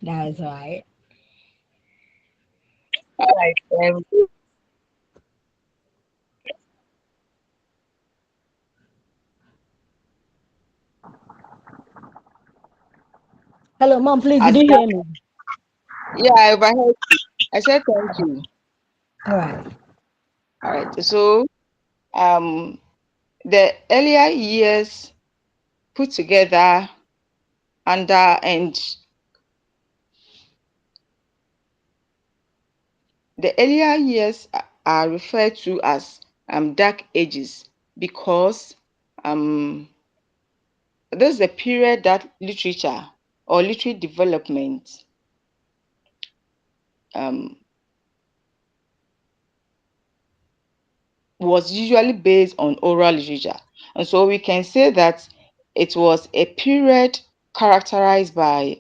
That's right. All right. Hello, mom. Please, did As you that, hear me? yeah, I overheard you. I said thank you. All right. All right. So, um, the earlier years put together under and the earlier years are referred to as dark ages because um, this is a period that literature or literary development um, was usually based on oral literature. And so we can say that it was a period characterized by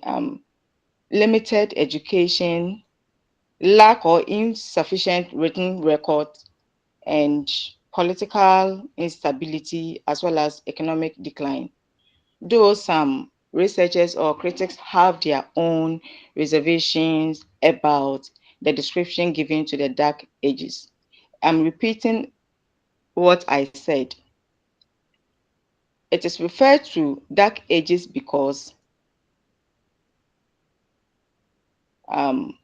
limited education, lack or insufficient written records, and political instability, as well as economic decline. Though some researchers or critics have their own reservations about the description given to the Dark Ages. I'm repeating what I said. It is referred to Dark Ages because um,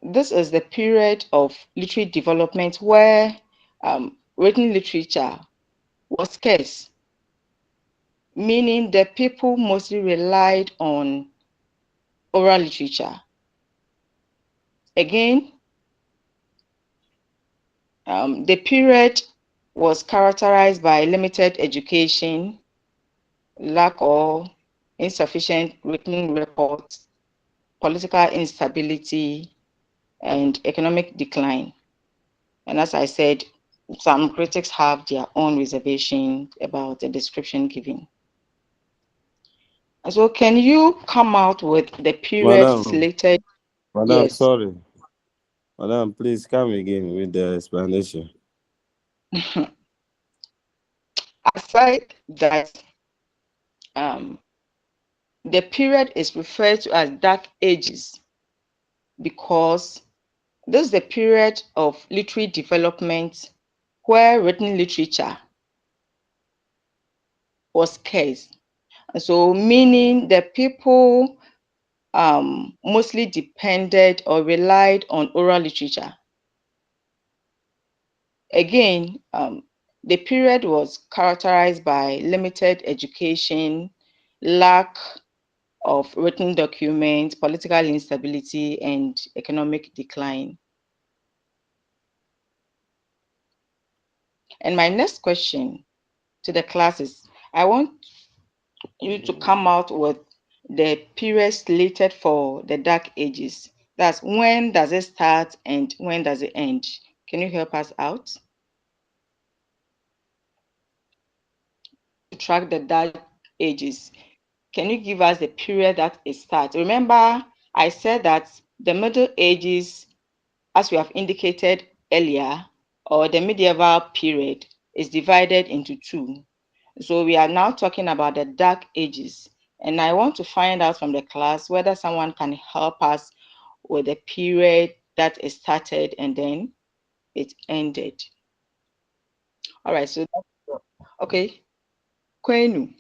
this is the period of literary development where written literature was scarce, meaning that people mostly relied on oral literature. Again, the period was characterized by limited education, lack or insufficient written records, political instability, and economic decline. And as I said, some critics have their own reservations about the description given. So, can you come out with the period Madam, slated? madam, Yes. sorry. Madam, please come again with the explanation. Aside that, um, the period is referred to as Dark Ages because this is the period of literary development where written literature was scarce. So, meaning the people mostly depended or relied on oral literature. Again, the period was characterized by limited education, lack of written documents, political instability, and economic decline. And my next question to the class is I want you to come out with the period slated for the Dark Ages. That's when does it start and when does it end? Can you help us out to track the Dark Ages? Can you give us the period that it starts? Remember, I said that the Middle Ages, as we have indicated earlier, or the medieval period, is divided into two. So we are now talking about the Dark Ages. And I want to find out from the class whether someone can help us with the period that it started and then it ended. All right, so okay. Kwenu,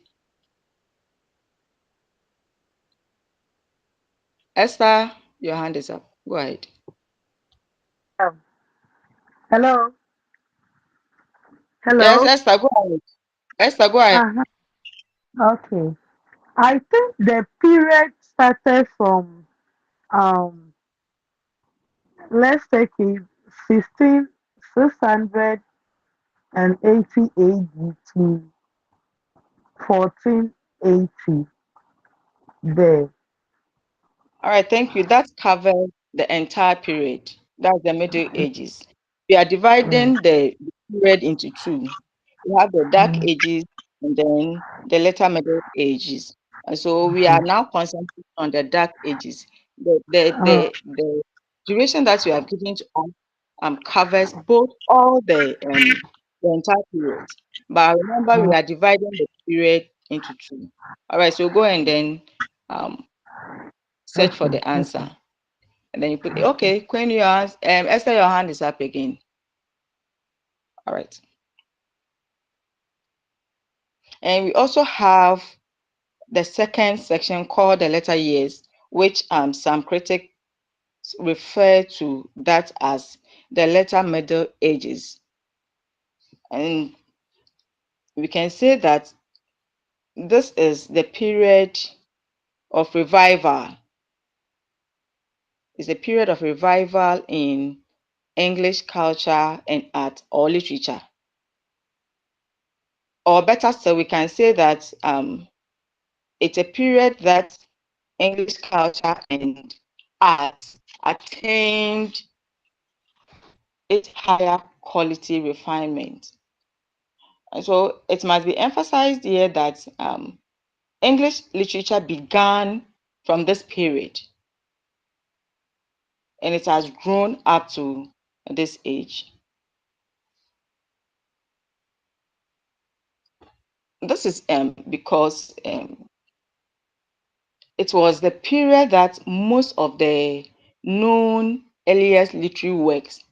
Esther, your hand is up. Go ahead. Um, hello, Yes, hello. Esther, go ahead. Esther, go ahead. Uh-huh. Okay. I think the period started from let's take it 1680 AD to 1480 there. All right, thank you. That covers the entire period. That's the Middle Ages. We are Mm, dividing the period into two. We have the Dark mm, Ages and then the later Middle Ages. And so we are mm. now concentrating on the Dark Ages. The duration that we have given to us covers both all the entire period. But remember, we Uh, are dividing the period into two. All right, so go and then um, search for the answer. And then you put, okay, Queen, yours, Esther, your hand is up again. All right. And we also have the second section called the letter years, which some critics refer to that as the later Middle Ages. And we can say that this is the period of revival. It's a period of revival in English culture and art or literature. Or better still, we can say that it's a period that English culture and art attained its higher quality refinement. And so it must be emphasized here that English literature began from this period and it has grown up to this age. This is because it was the period that most of the known earliest literary works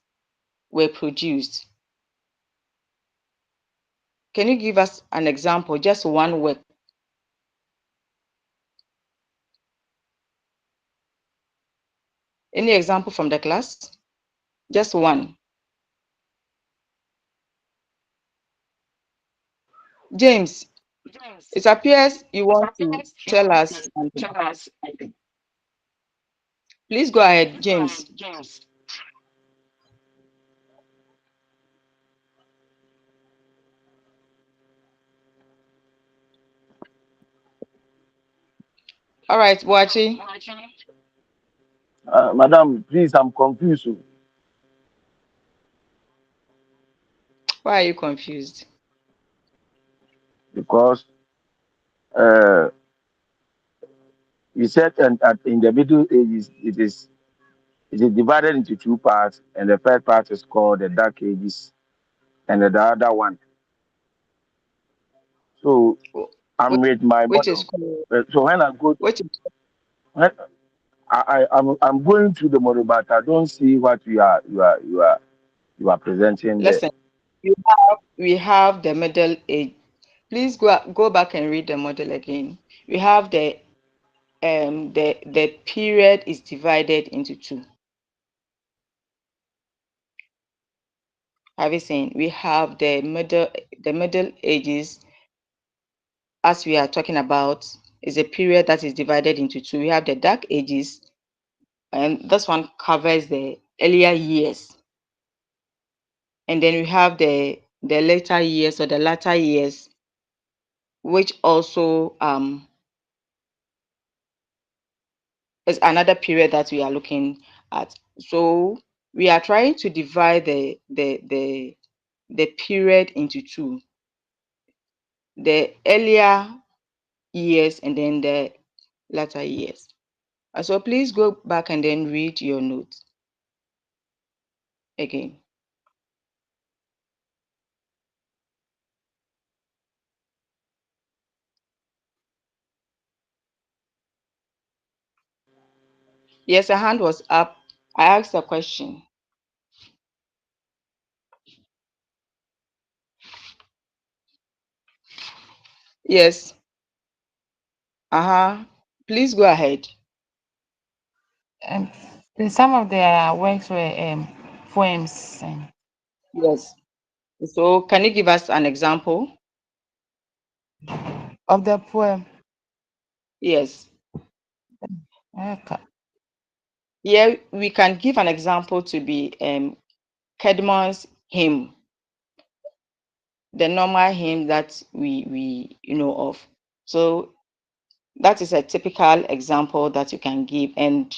were produced. Can you give us an example, just one work? Any example from the class? Just one. James, it appears you want to tell us something. Please go ahead, James. All right, Boachi. Madam, please, I'm confused Why are you confused? because uh, you said in the Middle Ages it is divided into two parts, and the first part is called the Dark Ages, and the other one. So I'm Which, with my which is model. called, So when I go, which is, when I'm going through the model, but I don't see what you are presenting there. listen, we have the Middle Age. Please go back and read the model again. We have the period is divided into two. Have you seen? We have the Middle Ages, as we are talking about, is a period that is divided into two. We have the Dark Ages, and this one covers the earlier years. And then we have the later years or the latter years, which also is another period that we are looking at. So we are trying to divide the period into two: the earlier years and then the latter years. So please go back and then read your notes again. Yes, a hand was up. I asked a question. Yes. Uh-huh. Please go ahead. Um, some of their works were poems. Yes. So can you give us an example? Of the poem, Yes. okay. Yeah, we can give an example to be Kedmon's hymn, the normal hymn that we know of. So that is a typical example that you can give. And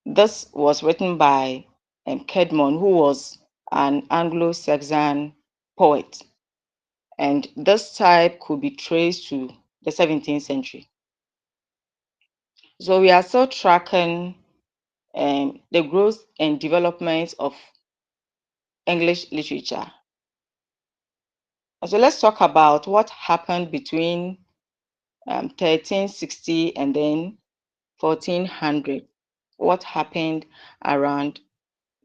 this was written by Kedmon, who was an Anglo-Saxon poet. And this type could be traced to the 17th century. So we are still tracking the growth and development of English literature. So let's talk about what happened between 1360 and then 1400. What happened around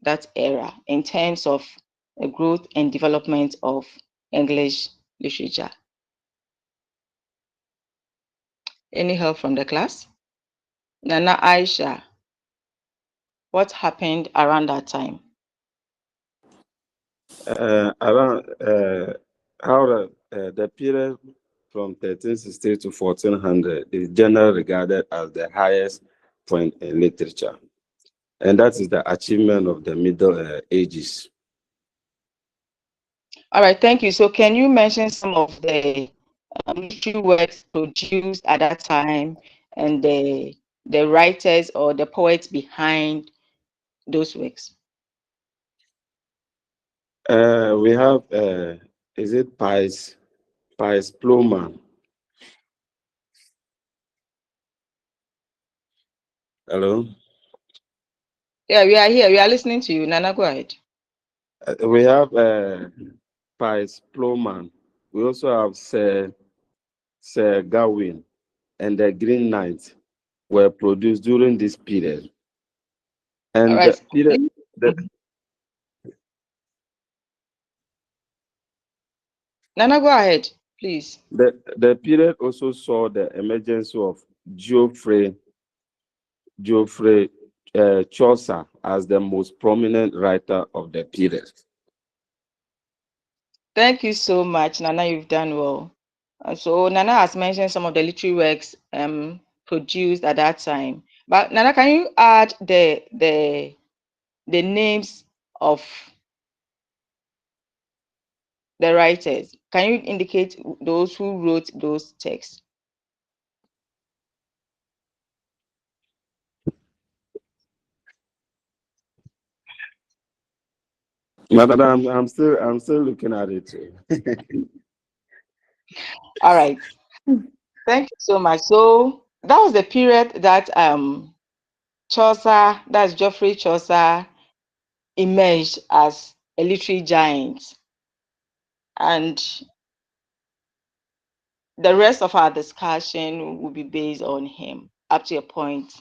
that era in terms of the growth and development of English literature? Any help from the class? Nana Aisha, what happened around that time? Around how the period from 1360 to 1400 is generally regarded as the highest point in literature, and that is the achievement of the Middle Ages. All right, thank you. So can you mention some of the literary works produced at that time and the writers or the poets behind those works? We have is it Pies Plowman? Hello. Yeah, we are here. We are listening to you. Nana, go ahead. We have Pies Plowman. We also have Sir Gawain and the Green Knight were produced during this period. All And right. the period, the, Nana, go ahead, please. the period also saw the emergence of Geoffrey Chaucer as the most prominent writer of the period. Thank you so much, Nana. You've done well. So Nana has mentioned some of the literary works produced at that time. But Nana, can you add the names of the writers? Can you indicate those who wrote those texts? Madam, I'm still looking at it too. All right. Thank you so much. So that was the period that Chaucer, that's Geoffrey Chaucer, emerged as a literary giant. And the rest of our discussion will be based on him up to a point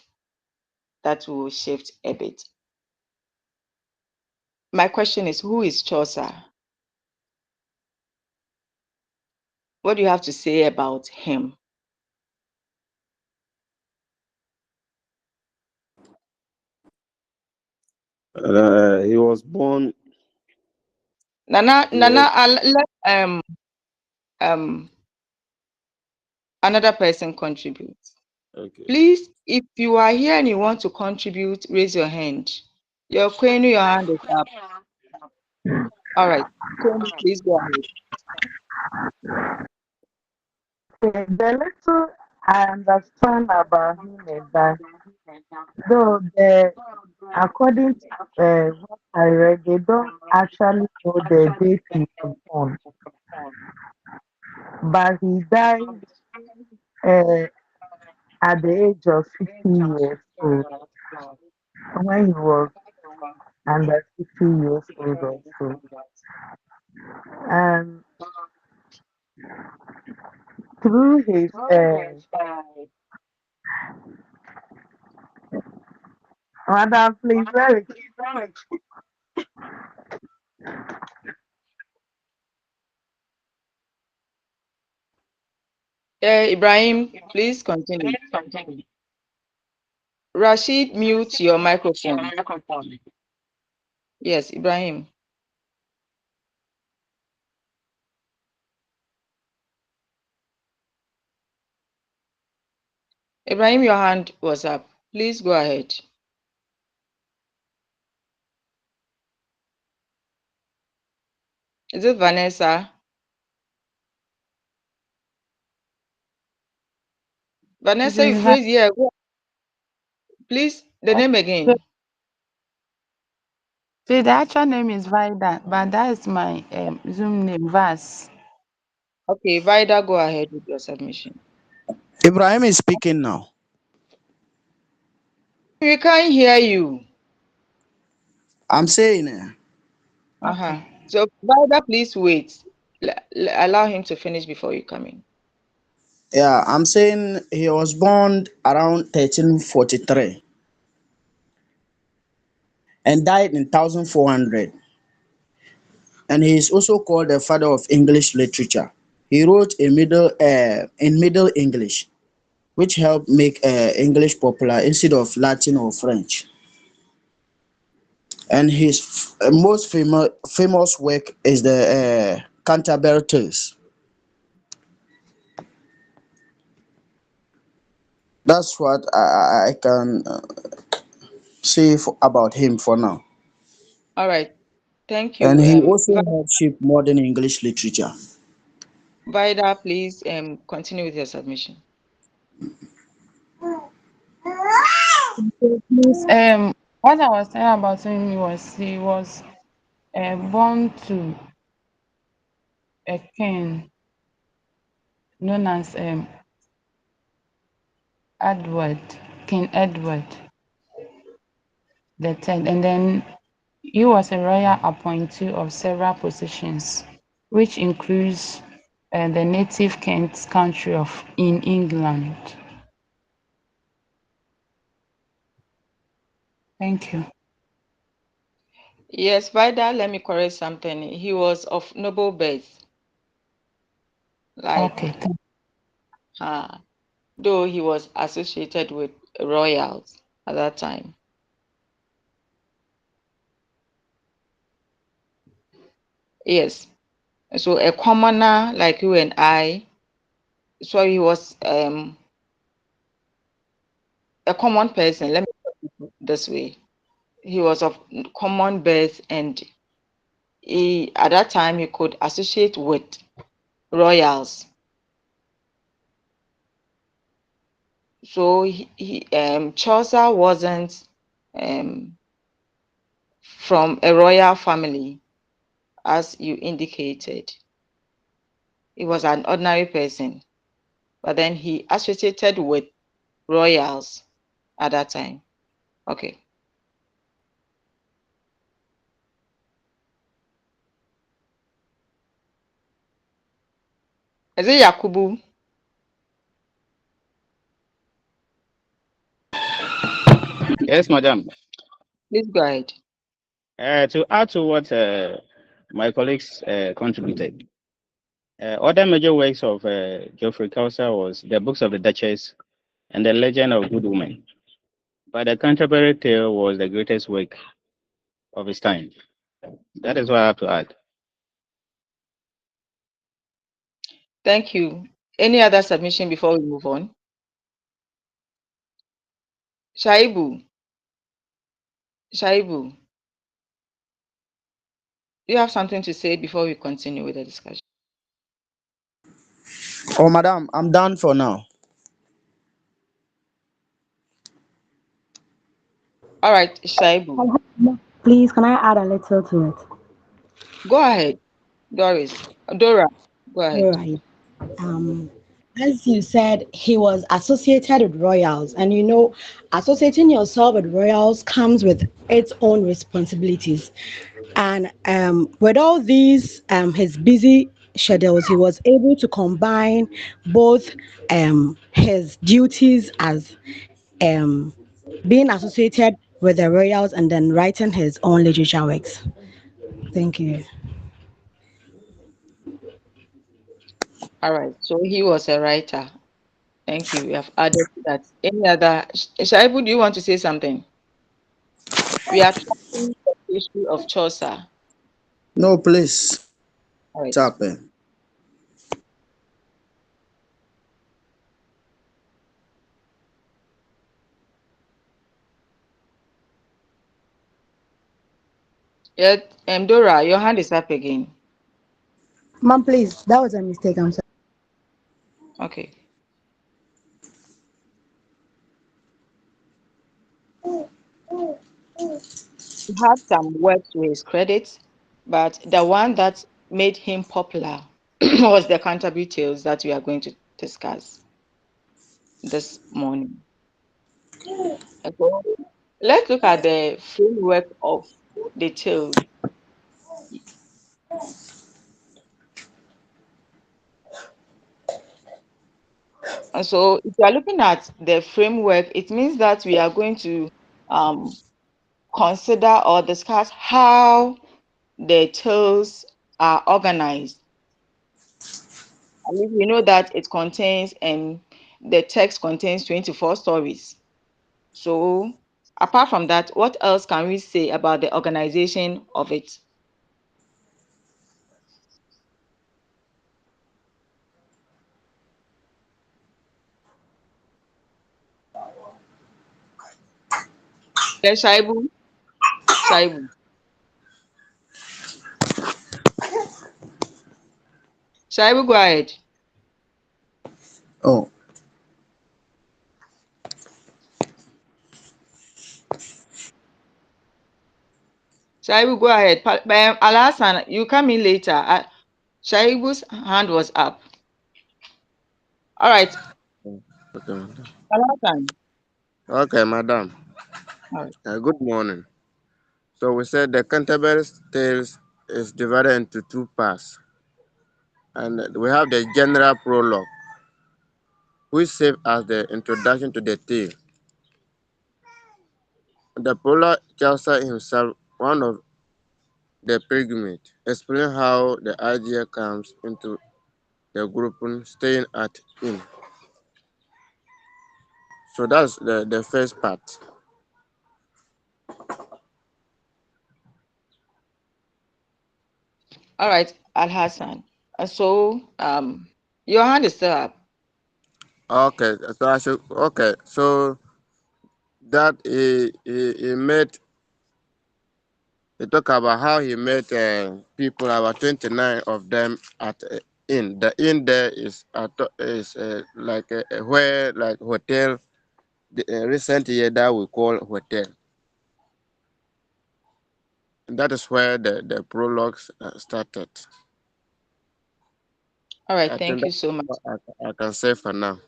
that will shift a bit. My question is, who is Chaucer? What do you have to say about him? He was born. Nana, He was let um another person contribute. okay. Please, if you are here and you want to contribute, raise your hand. Your queen, your hand is up. All right. Queen, please go ahead. The little I understand about him is that though the according to what I read, they don't actually know the date he was born, but he died uh, at the age of 50 years old when he was under 50 years old or so. And through his madam, please very Ibrahim, please continue. Rashid, mute your microphone. Yes, Ibrahim. Ibrahim, your hand was up. Please go ahead. Is it Vanessa? It Vanessa, you is phrase, yeah. Please, the name the, again. the actual name is Vida, but that is my Zoom name, Vas. Okay, Vida, go ahead with your submission. Ibrahim is speaking now. We can't hear you. I'm saying, Uh-huh. Okay. So, Vida, please wait. Allow him to finish before you come in. Yeah, I'm saying he was born around 1343 and died in 1400. And he is also called the father of English literature. He wrote in Middle English, which helped make English popular instead of Latin or French. And his most famous work is the Canterbury Tales. That's what I can say about him for now. All right. Thank And you. he also helped shape modern English literature. Vida, please continue with your submission. Please, what I was saying about him was he was born to a king known as Edward, King Edward the Third, and then he was a royal appointee of several positions, which includes the native Kent country of in England. Thank you. Yes, Vida, let me correct something. He was of noble birth, Okay. like uh, though he was associated with royals at that time. Yes. So a commoner like you and I, so he was a common person. Let me put it this way. He was of common birth, and at that time he could associate with royals. So Chaucer wasn't um, from a royal family, as you indicated. He was an ordinary person, but then he associated with royals at that time. Okay. Is it Yakubu? Yes, madam. Please go ahead. To add to what my colleagues contributed, other major works of Geoffrey Chaucer was the books of the Duchess and the Legend of Good Woman. But the Canterbury Tale was the greatest work of his time. That is what I have to add. Thank you. Any other submission before we move on? Shaibu, Shaibu, do you have something to say before we continue with the discussion? Oh, madam, I'm done for now. All right, Shaibu, Please, can I add a little to it? go ahead. Doris, Dora, go All ahead. right. Um, as you said, he was associated with royals, and you know, associating yourself with royals comes with its own responsibilities. And with all these, his busy schedules, he was able to combine both his duties as um, being associated with the royals and then writing his own literature works. Thank you. All right, so he was a writer. Thank you. We have added to that. Any other? Shaibu, do you want to say something? We are tracking the history of Chaucer. No, please. All right. Tap in. Yeah, Dora, your hand is up again. Mom, please, that was a mistake. I'm sorry. Okay. He had some work to his credit, but the one that made him popular was the Canterbury Tales that we are going to discuss this morning. So let's look at the framework of the tales. And so, if you are looking at the framework, it means that we are going to um, consider or discuss how the tales are organized. At least we know that it contains the text contains 24 stories. So, apart from that, what else can we say about the organization of it? Yes, Shaibu, Shaibu, Shaibu, go ahead. Oh, Shaibu, go ahead. Alhassan, you come in later. Shaibu's hand was up. All right, Okay, madam. Alhassan. Okay, madam. All right. Good morning. So we said the Canterbury Tales is divided into two parts, and we have the general prologue, which serves as the introduction to the tale. The prologue Chaucer himself, one of the pilgrimage, explain how the idea comes into the group staying at inn. So that's the first part. All right, Alhassan. Your hand is still up. Okay, so I should so that he met he talk about how he met people, about 29 of them at inn. The inn there is like where like hotel. The recent year that we call hotel. And that is where the prologues started. All right, I think thank you that's so much. what I can say for now.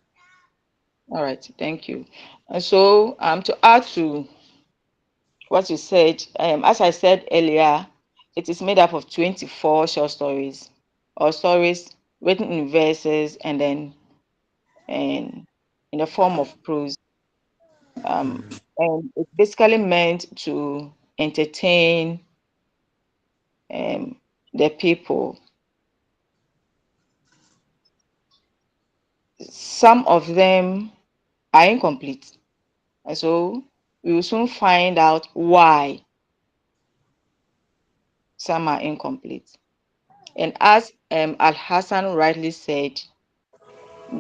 All right, thank you. To add to what you said, as I said earlier, it is made up of 24 short stories or stories written in verses and then and in the form of prose. And it's basically meant to entertain um, the people. Some of them are incomplete. And so we will soon find out why some are incomplete. And as Al Hassan rightly said,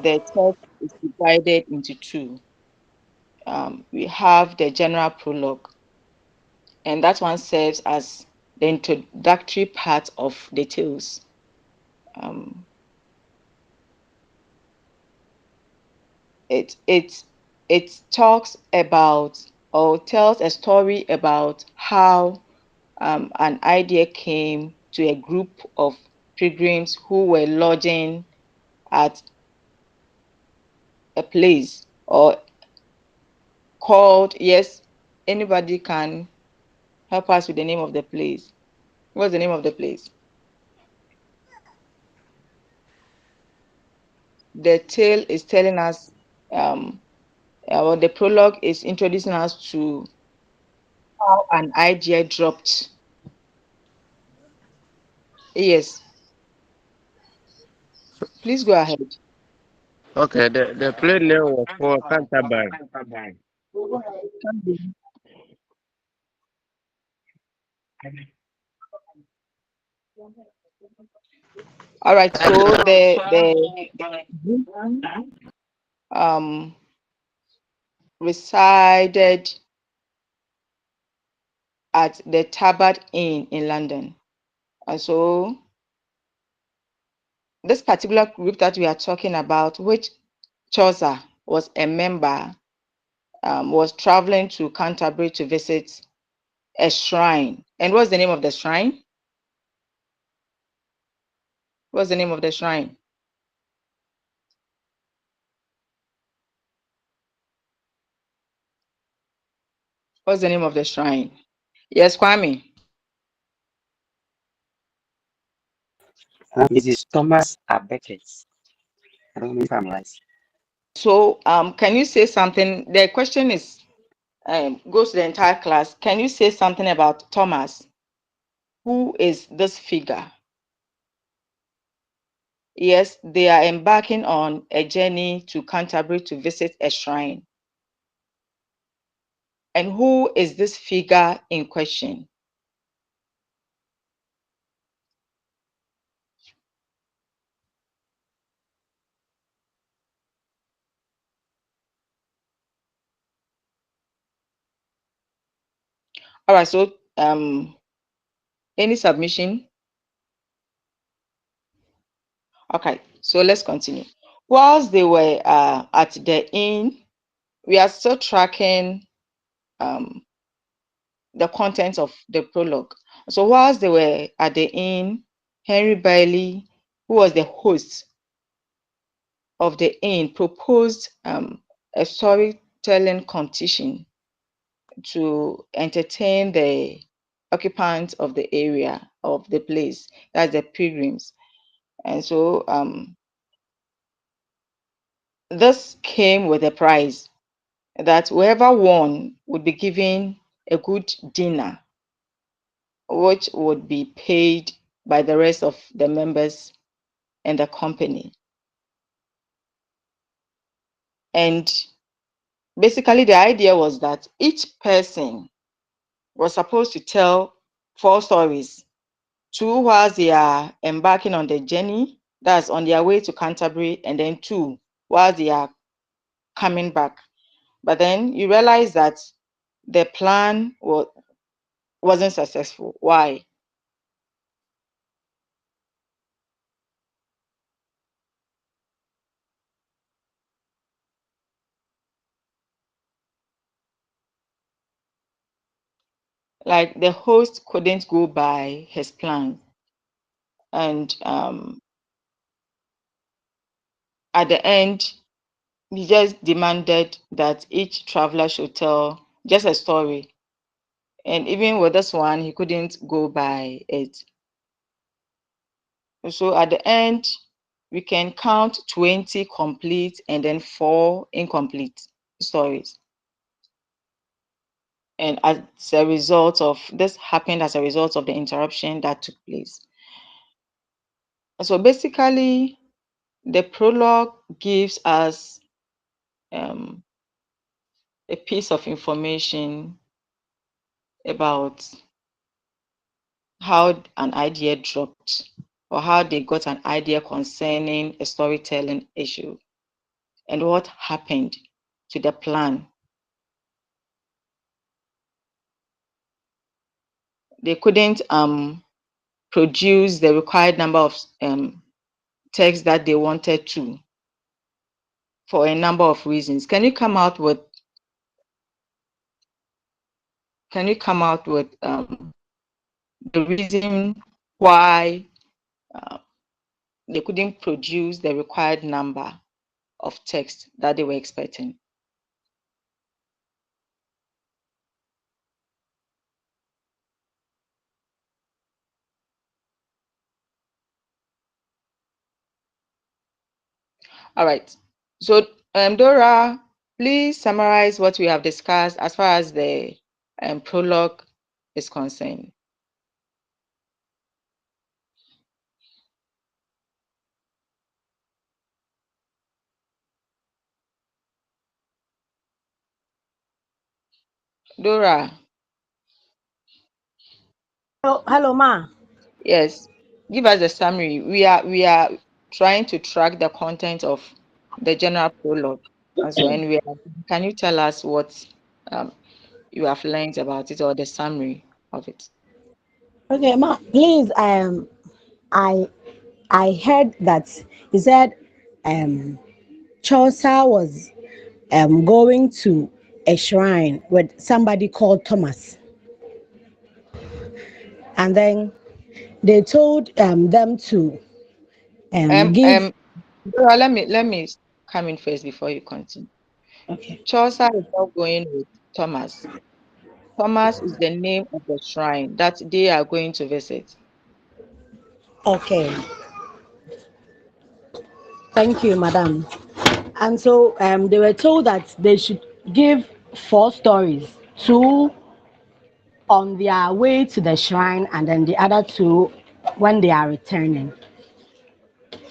the text is divided into two. We have the general prologue, and that one serves as the introductory part of the tales. Um, it it talks about or tells a story about how an idea came to a group of pilgrims who were lodging at a place or called, yes, anybody can help us with the name of the place. What's the name of the place? The tale is telling us, or the prologue is introducing us to how an idea dropped. Yes, please go ahead. Okay, the play name was called Canterbury. All right, so the group um resided at the Tabard Inn in London. And so this particular group that we are talking about, which Chaucer was a member, was traveling to Canterbury to visit a shrine. And what's the name of the shrine? What's the name of the shrine? What's the name of the shrine? Yes, Kwame. It is Thomas A. Beckett. I don't know if I'm right. So can you say something? The question is goes to the entire class. Can you say something about Thomas? Who is this figure? Yes, they are embarking on a journey to Canterbury to visit a shrine. And who is this figure in question? All right, so any submission? Okay, so let's continue. Whilst they were at the inn, we are still tracking the contents of the prologue. So whilst they were at the inn, Henry Bailey, who was the host of the inn, proposed a storytelling competition to entertain the occupants of the area of the place, that's the pilgrims. And so this came with a prize that whoever won would be given a good dinner, which would be paid by the rest of the members and the company. And basically, the idea was that each person was supposed to tell 4 stories, two whilst they are embarking on the journey, that's on their way to Canterbury, and then two whilst they are coming back. But then you realize that the plan wasn't successful. Why? Like the host couldn't go by his plan. And at the end, he just demanded that each traveler should tell just a story. And even with this one, he couldn't go by it. So at the end, we can count 20 complete and then 4 incomplete stories. And as a result of this happened as a result of the interruption that took place. So basically, the prologue gives us a piece of information about how an idea dropped or how they got an idea concerning a storytelling issue and what happened to the plan. They couldn't produce the required number of texts that they wanted to for a number of reasons. Can you come out with the reason why they couldn't produce the required number of text that they were expecting? All right. So, Dora, please summarize what we have discussed as far as the prologue is concerned. Dora, Hello, ma. yes, give us a summary. We are trying to track the content of the general prologue, and so can you tell us what um, you have learned about it or the summary of it? Okay, ma. Please, I I heard that he said um Chaucer was going to a shrine with somebody called Thomas, and then they told them to Um, give. um, Dora, let me come in first before you continue. Okay. Chaucer is not going with Thomas. Thomas is the name of the shrine that they are going to visit. Okay. Thank you, madam. And so they were told that they should give four stories, two on their way to the shrine, and then the other two when they are returning.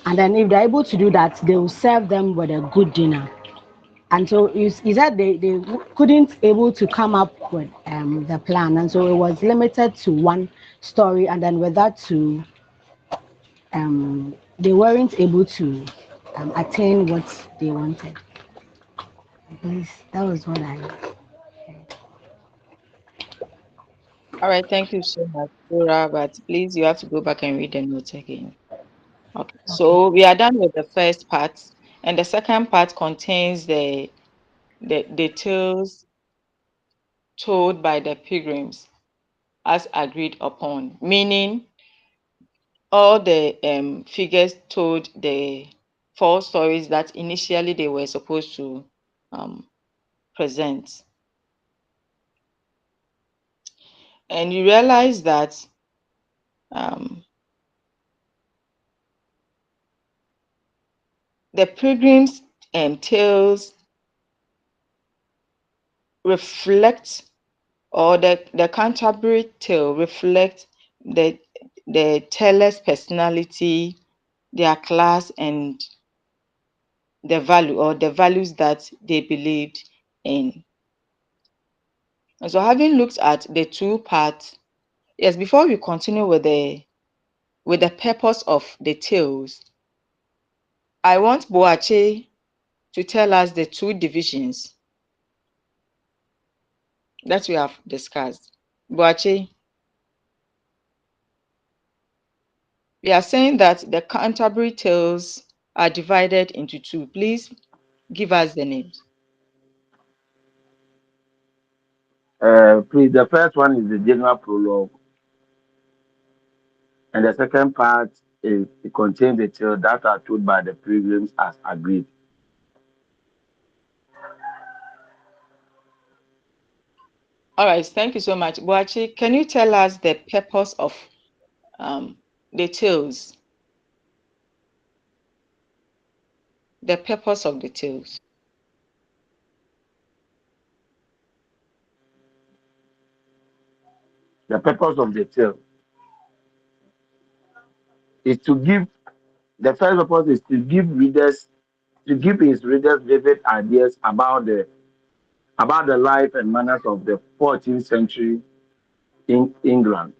And then if they're able to do that, they will serve them with a good dinner. And so he said they couldn't able to come up with the plan, and so it was limited to one story, and then with that too, they weren't able to attain what they wanted. Please, that was what I. All right, thank you so much, Dora. But please, you have to go back and read the notes again. Okay, so we are done with the first part, and the second part contains the tales told by the pilgrims as agreed upon, meaning all the figures told the four stories that initially they were supposed to um, present. And you realize that um, the pilgrims' tales reflect, or the Canterbury tale reflects the teller's personality, their class, and the value or the values that they believed in. And so, having looked at the two parts, yes, before we continue with the purpose of the tales, I want Boache to tell us the two divisions that we have discussed. Boache, we are saying that the Canterbury tales are divided into two. Please give us the names. Please, the first one is the general prologue, and the second part is it contains the tales that are told by the pilgrims as agreed. All right, thank you so much. Boachi, can you tell us the purpose of the tales? The purpose of the tales. The purpose of the tale is to give the first purpose is to give his readers vivid ideas about the life and manners of the 14th century in England.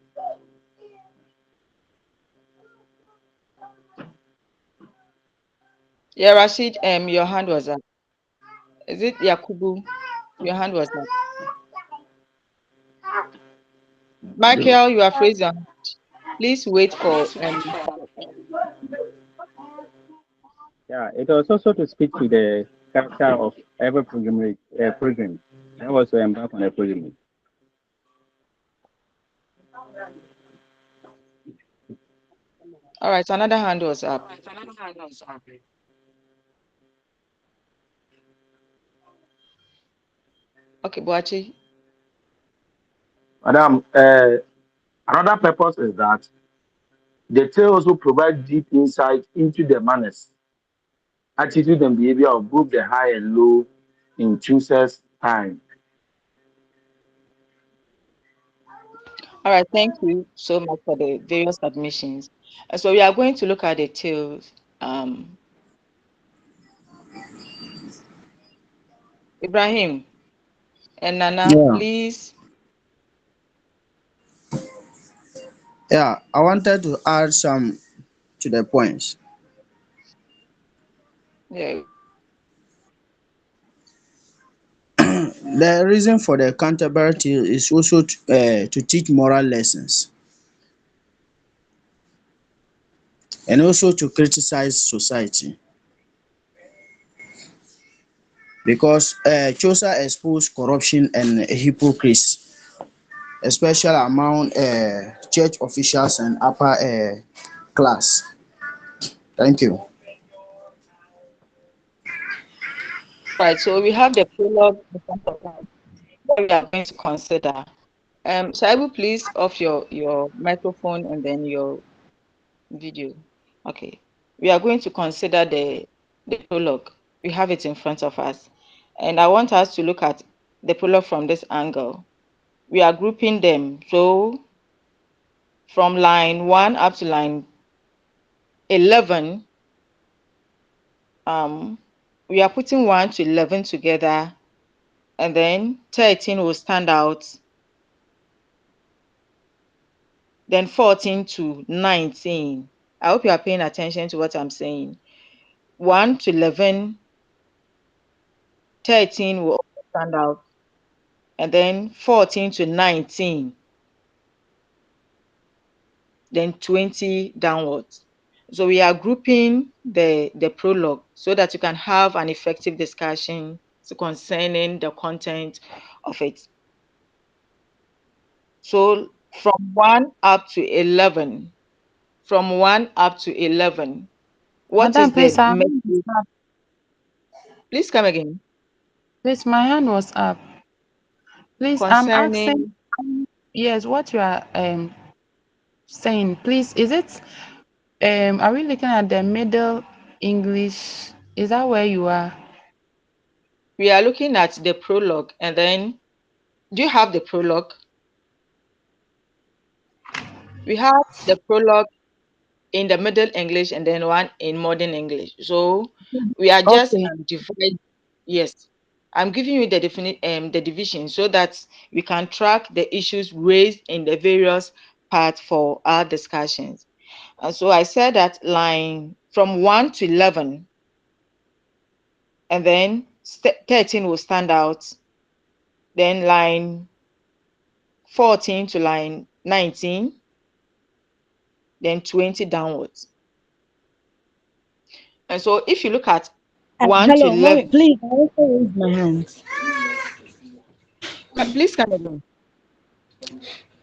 Yeah, Rashid, your hand was up. Is it Yakubu? Your hand was up. Michael, you have raised your hand. Please wait for Yeah, it was also to speak to the character of every pilgrim that was to embark on a pilgrimage. all right, another hand was up. Okay, Boachi. Madam, another purpose is that the tale also provides deep insight into the manners, attitude, and behavior of both the high and low in choosers' time. All right, thank you so much for the various submissions. And so we are going to look at the tales. Ibrahim and Nana, Yeah, please. yeah. I wanted to add some to the points. Yeah. The reason for the Canterbury Tale is also to teach moral lessons and also to criticize society because Chaucer exposed corruption and hypocrisy, especially among church officials and upper class. Thank you. Right, so we have the prologue in front of us that we are going to consider. Shaibu, please off your microphone and then your video. Okay. We are going to consider the prologue. We have it in front of us. And I want us to look at the prologue from this angle. We are grouping them. So from line 1 up to line 11, we are putting 1 to 11 together, and then 13 will stand out, then 14 to 19. I hope you are paying attention to what I'm saying. 1 to 11, 13 will also stand out, and then 14 to 19, then 20 downwards. So we are grouping the prologue so that you can have an effective discussion concerning the content of it. So from 1 up to 11, from 1 up to 11, what Madam, is the please, message? Please come again. please, my hand was up. Please, I'm asking, Concerning, yes, what you are saying, please, is it are we looking at the Middle English? Is that where you are? we are looking at the prologue, and then do you have the prologue? We have the prologue in the Middle English and then one in Modern English. So we are just Okay. dividing. Yes, I'm giving you the the division so that we can track the issues raised in the various parts for our discussions. And so I said that line from 1 to 11, and then 13 will stand out. Then line 14 to line 19, then 20 downwards. And so if you look at 1 to Hello, mommy. 11, Please, I also raised my hands. please come again.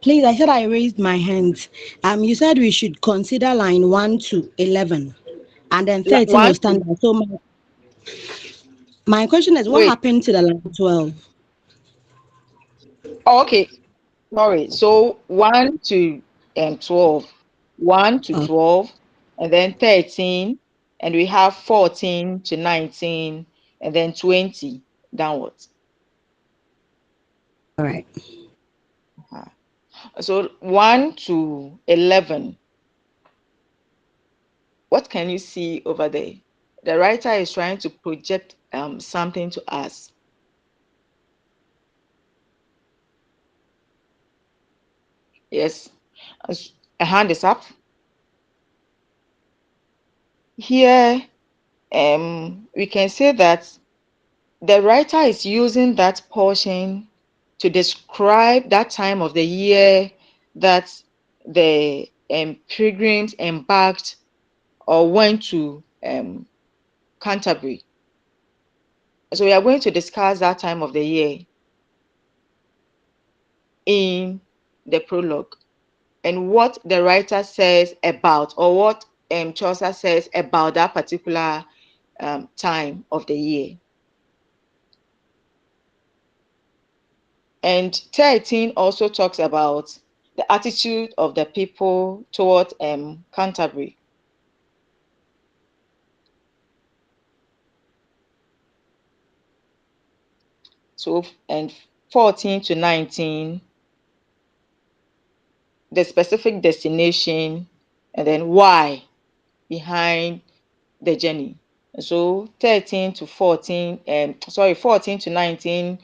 Please, I said I raised my hands. You said we should consider line 1 to 11, and then 13 will 1 stand to, out. So my question is, what wait. happened to the line 12? Oh, okay, sorry. So 1 to 12, 1 to Oh, 12, and then 13, and we have 14 to 19, and then 20 downwards. all right. Uh-huh. So 1 to 11, what can you see over there? The writer is trying to project something to us. Yes, a hand is up. Here, we can say that the writer is using that portion to describe that time of the year that the pilgrims embarked or went to Canterbury. So we are going to discuss that time of the year in the prologue and what the writer says about, or what Chaucer says about that particular time of the year. And 13 also talks about the attitude of the people towards Canterbury. So, and 14 to 19, the specific destination, and then why behind the journey. So 13 to 14, 14 to 19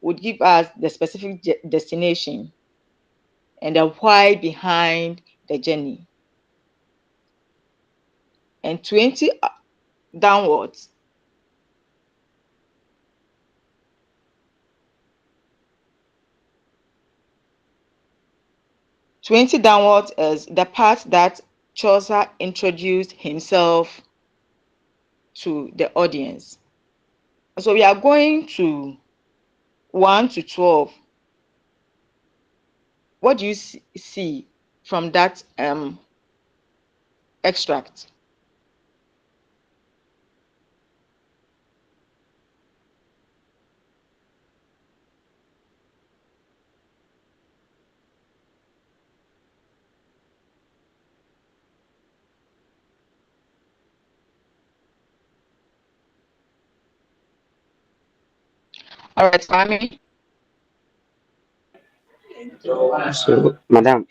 would give us the specific destination and the why behind the journey. And 20 downwards, 20 downwards is the part that Chaucer introduced himself to the audience. So we are going to 1 to 12. What do you see from that extract? All right, Kwame. So, Madam,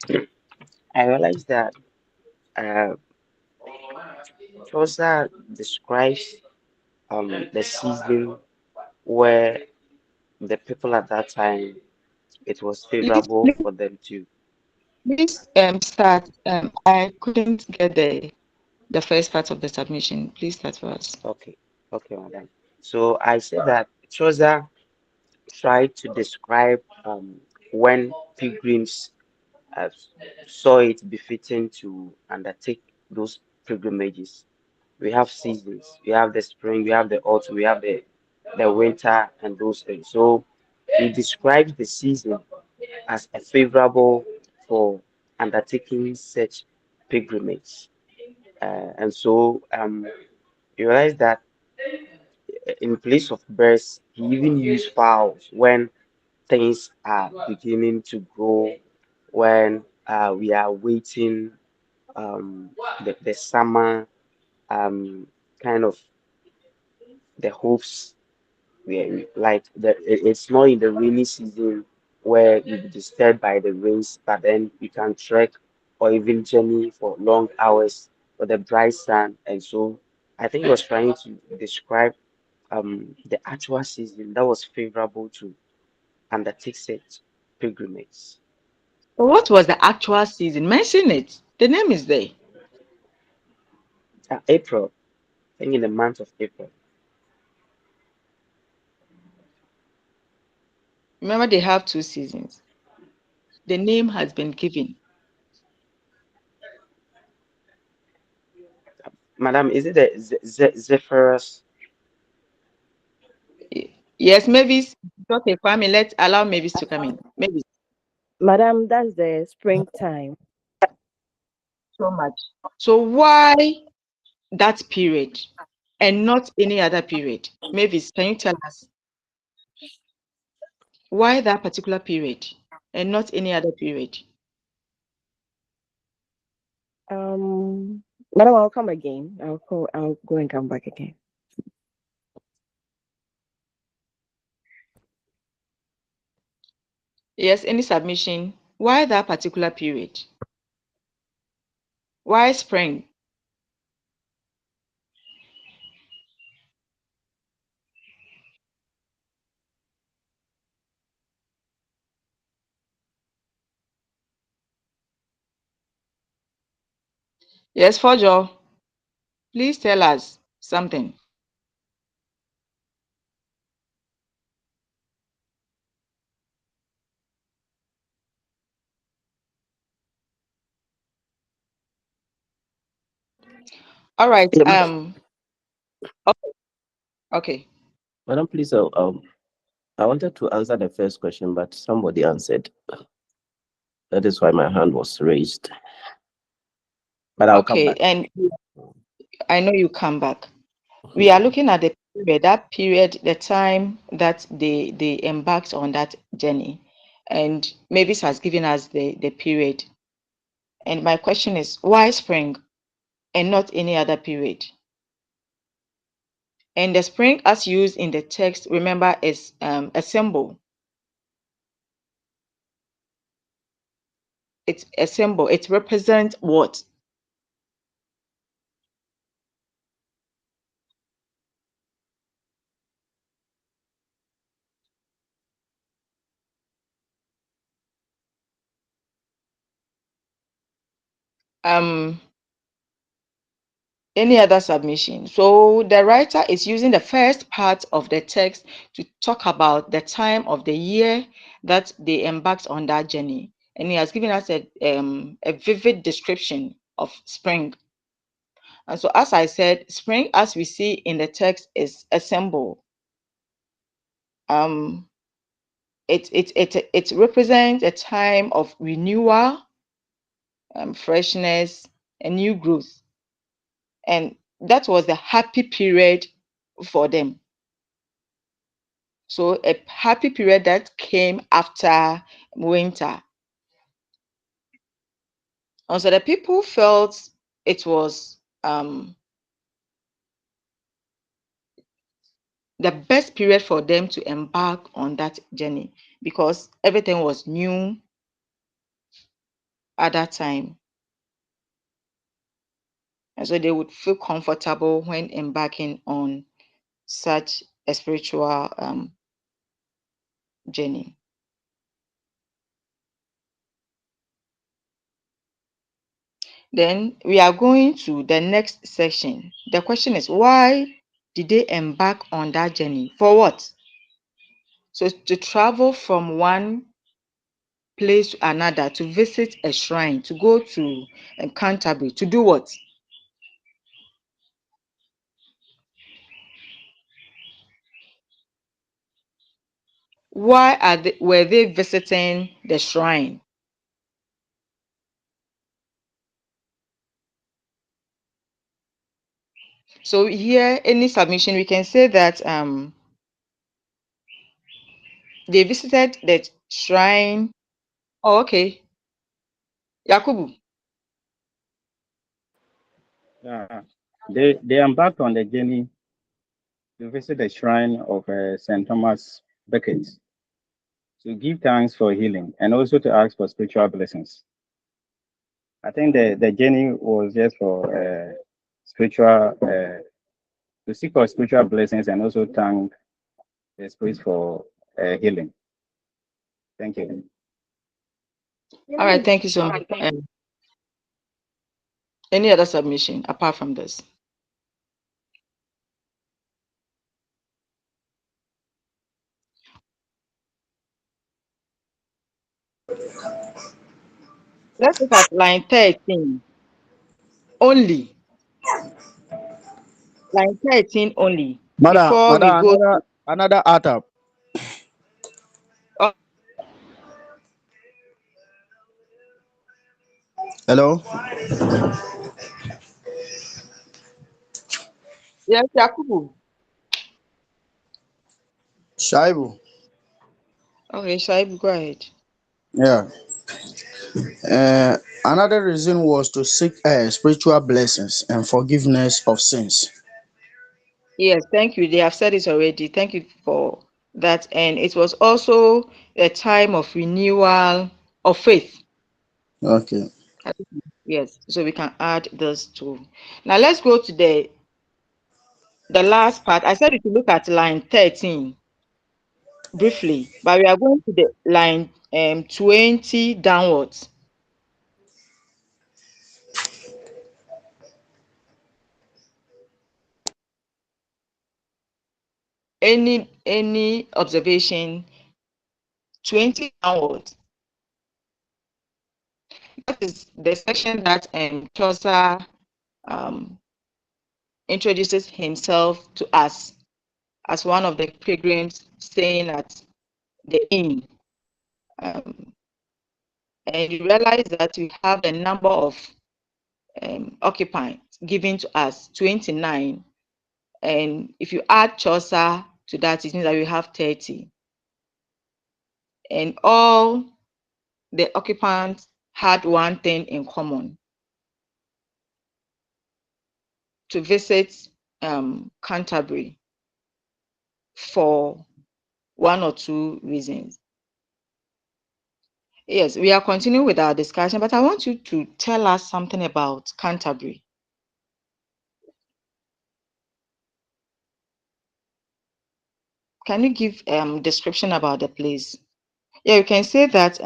I realized that uh, Chaucer describes the season where the people at that time it was Please, favorable please, for them to. please start. I couldn't get the first part of the submission. Please start for us. Okay, okay, Madam. So I said that Chaucer tried to describe when pilgrims uh, saw it befitting to undertake those pilgrimages. We have seasons. We have the spring, we have the autumn, we have the winter and those things. So he describes the season as a favorable for undertaking such pilgrimage. And so you realize that in place of birds, he even used fowls when things are beginning to grow, when we are waiting the summer um, kind of the hopes. Like it's not in the rainy season where you'll be disturbed by the rains, but then you can trek or even journey for long hours for the bright sun. And so I think he was trying to describe the actual season that was favorable to undertake such pilgrimage. But what was the actual season? Mention it. The name is there. April, I think in the month of April. Remember, they have two seasons. The name has been given. Madam, is it the Zephyrus? Yes, Mavis. Okay, Kwame, let's allow Mavis to come in. Mavis, Madam, that's the springtime. so much. So why that period and not any other period? Mavis, can you tell us why that particular period and not any other period? Um, Madam, I'll come again. I'll go and come back again. Yes, any submission? Why that particular period? Why spring? Yes, Fojo, please tell us something. All right. Yeah, madam, Okay. Okay. madam, please, I wanted to answer the first question, but somebody answered. That is why my hand was raised. But I'll come Okay. back. And I know you come back. We are looking at the period, that period, the time that they embarked on that journey. And Mavis has given us the period. And my question is, why spring and not any other period? And the spring, as used in the text, remember, is a symbol. It's a symbol. It represents what? Um, any other submission? So the writer is using the first part of the text to talk about the time of the year that they embarked on that journey. And he has given us a vivid description of spring. And so, as I said, spring, as we see in the text, is a symbol. Um, it represents a time of renewal, freshness, and new growth. And that was the happy period for them. So a happy period that came after winter. And so the people felt it was the best period for them to embark on that journey, because everything was new at that time. And so they would feel comfortable when embarking on such a spiritual journey. Then we are going to the next section. The question is, why did they embark on that journey? For what? So to travel from one place to another, to visit a shrine, to go to Canterbury, to do what? Why were they visiting the shrine? So here, any submission, we can say that they visited the shrine. Oh, okay. Yakubu. They embarked on the journey to visit the shrine of St. Thomas Becket to give thanks for healing and also to ask for spiritual blessings. I think the journey was just for spiritual, to seek for spiritual blessings and also thank the spirits for healing. Thank you. All right, thank you so much. Any other submission apart from this? Let's look at line 13 only. Line 13 only. Before we go to another add-up. oh, Hello, yes, Yakubu. Shaibu. Okay, Shaib, go ahead. Yeah. Another reason was to seek spiritual blessings and forgiveness of sins. Yes, thank you. They have said it already. Thank you for that. And it was also a time of renewal of faith. Okay. Yes, so we can add those two. Now let's go to the last part. I said if you look at line 13 briefly, but we are going to the line 20 downwards. Any observation 20 downwards? That is the section that Chaucer um, introduces himself to us as one of the pilgrims staying at the inn. Um, and you realize that we have a number of occupants given to us, 29. And if you add Chaucer to that, it means that we have 30. And all the occupants had one thing in common: to visit Canterbury for one or two reasons. Yes, we are continuing with our discussion, but I want you to tell us something about Canterbury. Can you give description about the place? Yeah, you can say that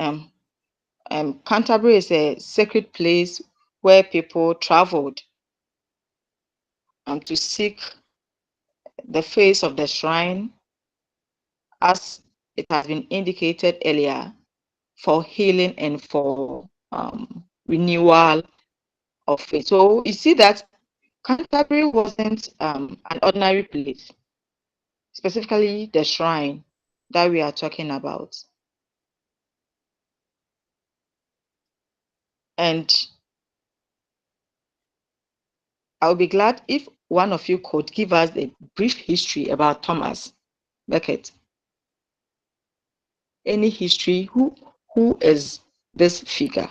Canterbury is a sacred place where people traveled to seek the face of the shrine, as it has been indicated earlier, for healing and for renewal of faith. So you see that Canterbury wasn't an ordinary place, specifically the shrine that we are talking about. And I'll be glad if one of you could give us a brief history about Thomas Becket. Any history? Who is this figure?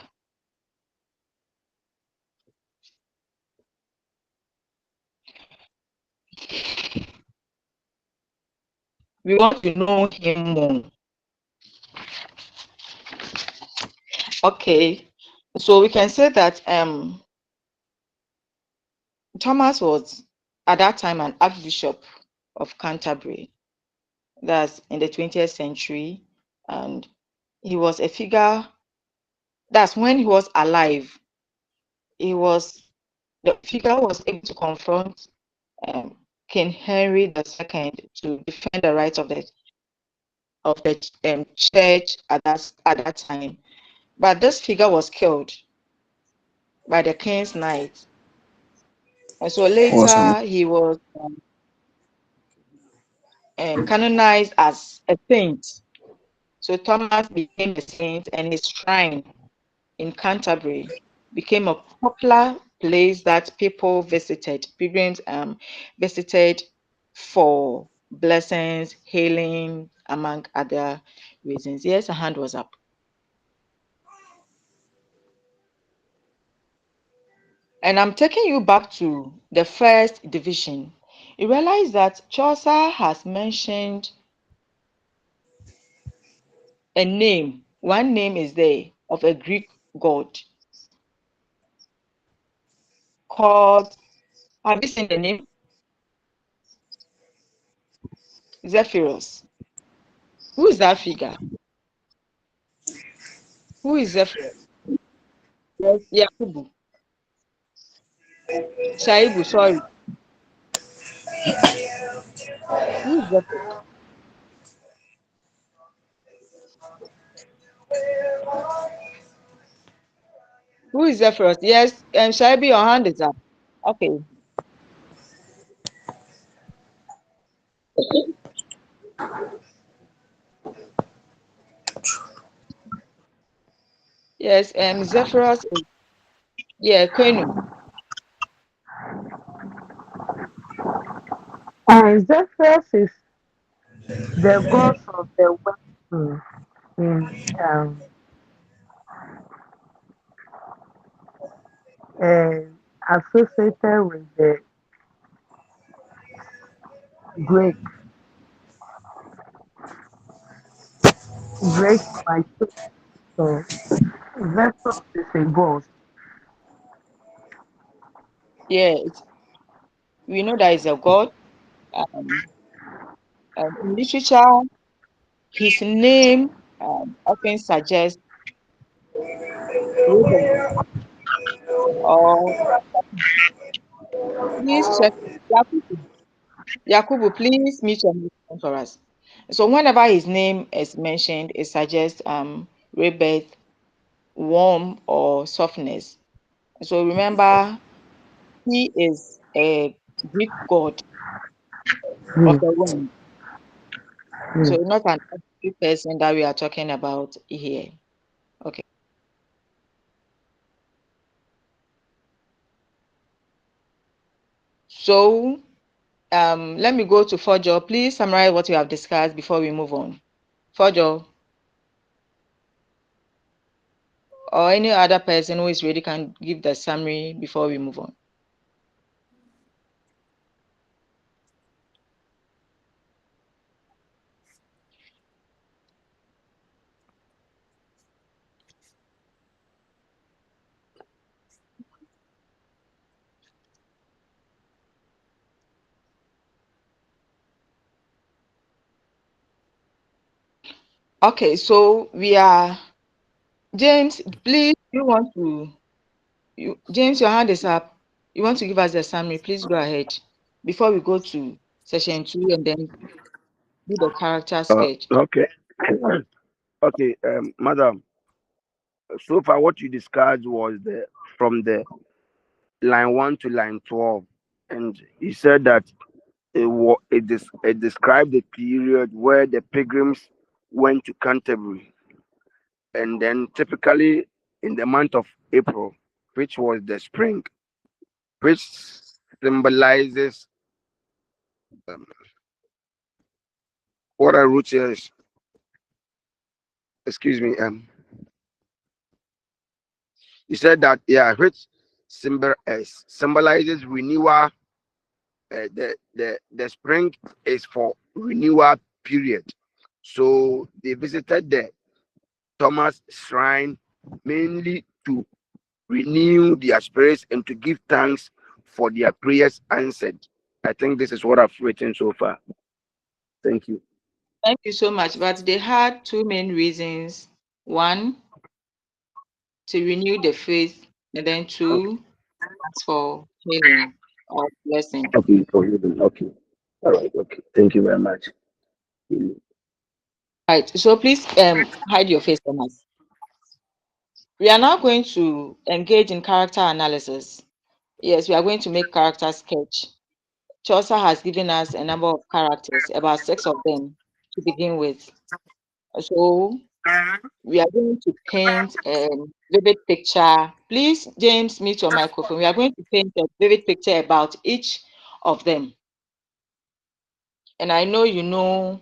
we want to know him more. Okay, so we can say that Thomas was at that time an Archbishop of Canterbury. That's in the 20th century, and he was a figure. That's when he was alive. The figure was able to confront um, King Henry II to defend the rights of the church at that time. But this figure was killed by the king's knight, and so Awesome. later he was canonized as a saint. So Thomas became a saint, and his shrine in Canterbury became a popular place that people visited, pilgrims visited for blessings, healing, among other reasons. Yes, a hand was up. And I'm taking you back to the first division. You realize that Chaucer has mentioned a name. One name is there of a Greek god called, have you seen the name? Zephyrus. Who is that figure? Who is Zephyrus? Yes, Yakubu. Shaibu, sorry. Who is Zephyrus? Who is Zephyrus? Yes, Shaibu, your hand is up. Okay. Yes, Zephyrus is, yeah, Quenu. And Zephyrus is the gods of the west in uh, associated with the Greek mythology. So Zephyrus is a god. Yeah, we know that is a god. Um, in literature, his name often suggests rebel. Or please check. Yakubu, Yakubu, please mute your microphone for us. So whenever his name is mentioned, it suggests rebirth, warmth, or softness. So remember, he is a Greek god of Yes, the wind. So yes. not an ordinary person that we are talking about here. Okay. So let me go to Fojo. Please summarize what we have discussed before we move on. Fojo, or any other person who is ready can give the summary before we move on. Okay, so we are James. Please, you want to? James, your hand is up. You want to give us the summary? Please go ahead before we go to session 2 and then do the character sketch. Okay. Okay, madam. So far, what you discussed was from the line 1 to line 12, and you said that it described the period where the pilgrims went to Canterbury, and then typically in the month of April, which was the spring, which symbolizes um, what I wrote here is, excuse me, you said that, yeah, which symbolizes renewal. The spring is for renewal period. So they visited the Thomas shrine mainly to renew their spirits and to give thanks for their prayers answered. I think this is what I've written so far. Thank you. Thank you so much. But they had two main reasons. One, to renew the faith, and then Okay. two, ask for healing or blessing. Okay. Okay. All right. Okay. Thank you very much. Right. So please hide your face from us. We are now going to engage in character analysis. Yes, we are going to make character sketch. Chaucer has given us a number of characters, about 6 of them to begin with. So we are going to paint a vivid picture. Please, James, mute your microphone. We are going to paint a vivid picture about each of them. And I know you know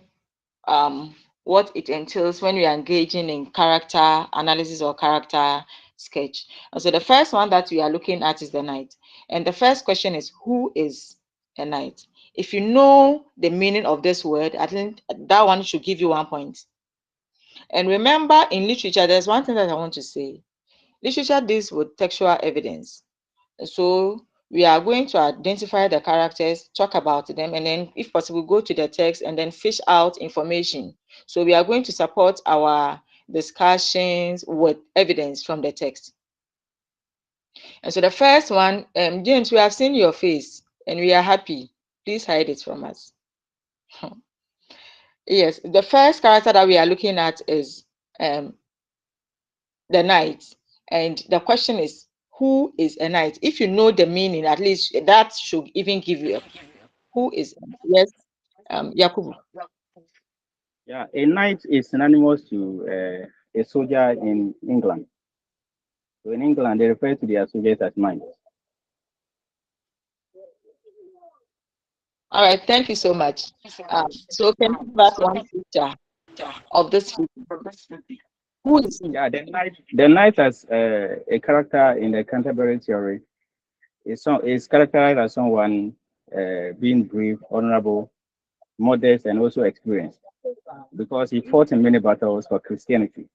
what it entails when we are engaging in character analysis or character sketch. And so the first one that we are looking at is the knight. And the first question is, who is a knight? If you know the meaning of this word, I think that one should give you 1 point. And remember, in literature, there's one thing that I want to say. Literature deals with textual evidence. So we are going to identify the characters, talk about them, and then, if possible, go to the text and then fish out information. So we are going to support our discussions with evidence from the text. And so the first one, James, we have seen your face and we are happy. Please hide it from us. Yes, the first character that we are looking at is the knight. And the question is, who is a knight? If you know the meaning, at least that should even give you a who is yes, Yakubu. Yeah, a knight is synonymous to a soldier in England. So in England, they refer to their soldiers as knights. All right, thank you so much. So can you give us one picture of this figure? Who is he? Yeah, the knight as a character in the Canterbury theory is characterized as someone being brave, honorable, modest, and also experienced, because he fought in many battles for Christianity.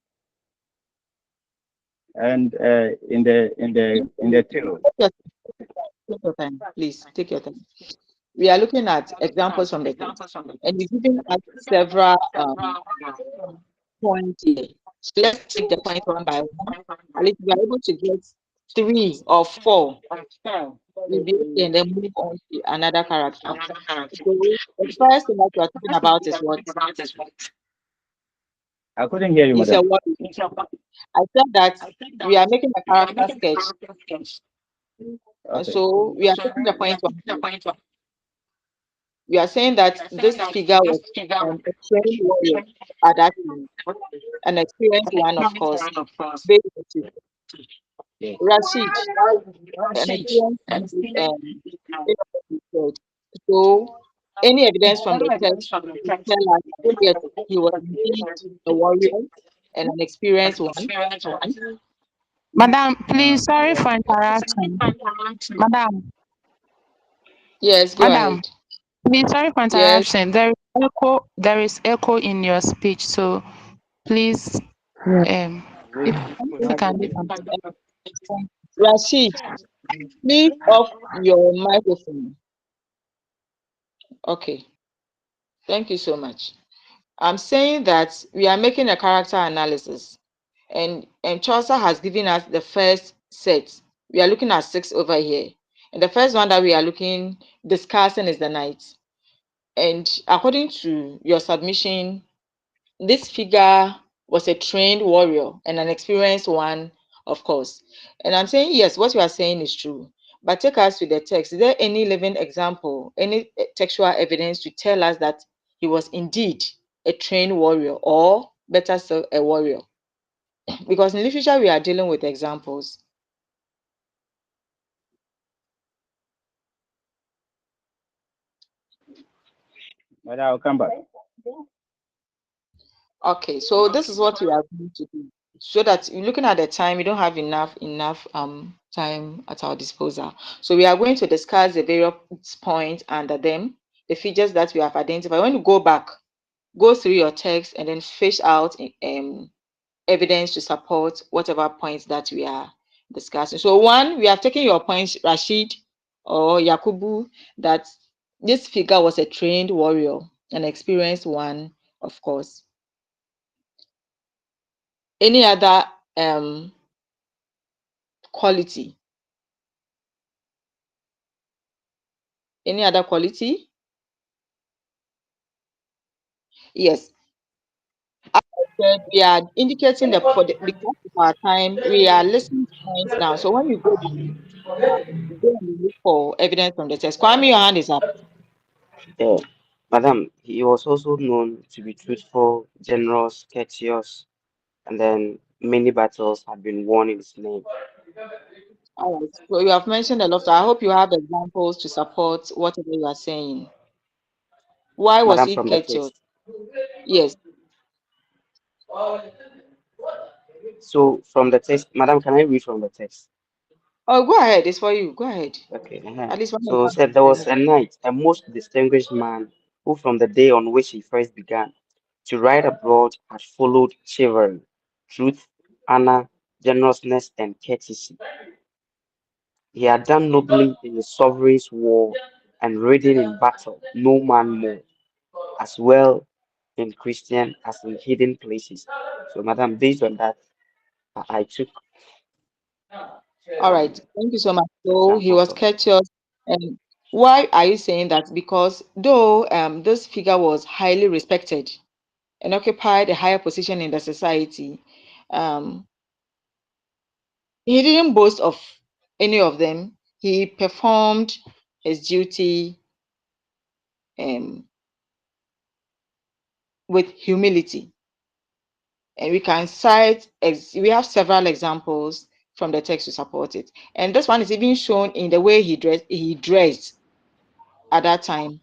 And in the tale, Take your time, please. Take your time. We are looking at examples from the text, and you've given us several points here. So let's take the point one by one. At least we are able to get 3 or 4. We'll be okay, and then move on to another character. So the first thing that we are talking about is what? I couldn't hear you, Is a madam. what? I said that we are making a character sketch. Okay. So we are taking the point one here. We are saying that this figure was a trained warrior at that time, an experienced one, of course. Very good. Yeah. Rashid, an experienced said. So any evidence from the text to tell us that yes, he was indeed a warrior and an experienced one. Madam, please, sorry for interrupting. Madam, Yes, go Madam, ahead. please, sorry for Yes. interruption. There is echo in your speech, so please, if you can do something. Rashid, please off your microphone. Okay. Thank you so much. I'm saying that we are making a character analysis, and Chaucer has given us the first set. We are looking at 6 over here. And the first one that we are discussing is the knight. And according to your submission, this figure was a trained warrior and an experienced one, of course. And I'm saying, yes, what you are saying is true. But take us to the text. Is there any living example, any textual evidence to tell us that he was indeed a trained warrior, or better still, a warrior? Because in literature, we are dealing with examples. But I'll come back. Okay, so this is what we are going to do. So that you're looking at the time, we don't have enough time at our disposal. So we are going to discuss the various points under them, the features that we have identified. When you go back, go through your text and then fish out evidence to support whatever points that we are discussing. So one, we have taken your points, Rashid or Yakubu, that this figure was a trained warrior, an experienced one, of course. Any other quality? Any other quality? Yes. As I said, we are indicating because of our time, we are listening to points now. So when you go back, go and look for evidence from the text. Kwame, your hand is up. Yeah. Madam, he was also known to be truthful, generous, courteous, and then many battles have been won in his name. All right. So you have mentioned a lot. So I hope you have examples to support whatever you are saying. Why was Madam, he from the captured? text. Yes. So from the text, Madam, can I read from the text? Oh, go ahead. It's for you. Go ahead. Okay. At least one So example. said there was a knight, a most distinguished man, who from the day on which he first began to ride abroad had followed chivalry, truth, honor, generousness, and courtesy. He had done nobly in the sovereign's war and ridden in battle, no man more, as well in Christian as in hidden places. So, Madam, based on that, I took All right. Thank you so much. So he example was from it. captured. And why are you saying that? Because though this figure was highly respected and occupied a higher position in the society, um, he didn't boast of any of them. He performed his duty um, with humility. And we can cite, we have several examples from the text to support it. And this one is even shown in the way he dressed at that time.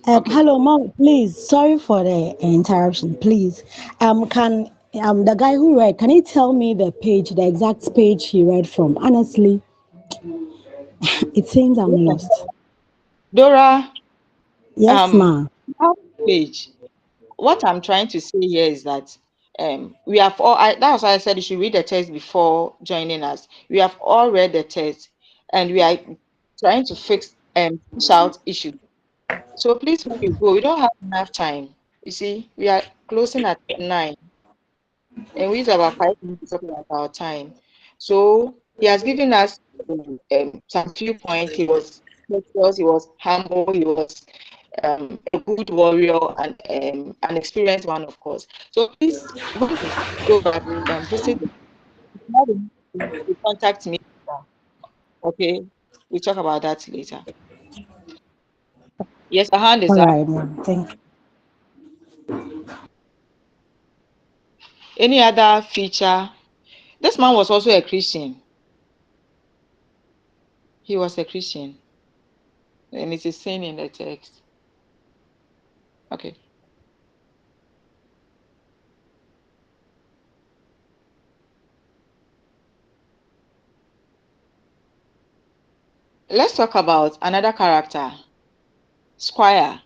Okay. Hello, mom. Please, sorry for the interruption. Please, can the guy who read, can he tell me the page, the exact page he read from? Honestly, it seems I'm lost. Dora, Yes, um, ma. that page. What I'm trying to say here is that we have all. That's why I said you should read the text before joining us. We have all read the text, and we are trying to fish out issues. So please, when you go, we don't have enough time. You see, we are closing at 9, and we have about 5 minutes to talk about our time. So he has given us some few points. He was courteous, he was humble, he was a good warrior and an experienced one, of course. So please, when you go back and visit, you contact me. Okay, we'll talk about that later. Yes, a hand is All up. right, ma'am. Thank you. Any other feature? This man was also a Christian. He was a Christian, and it is seen in the text. Okay. Let's talk about another character, Squire.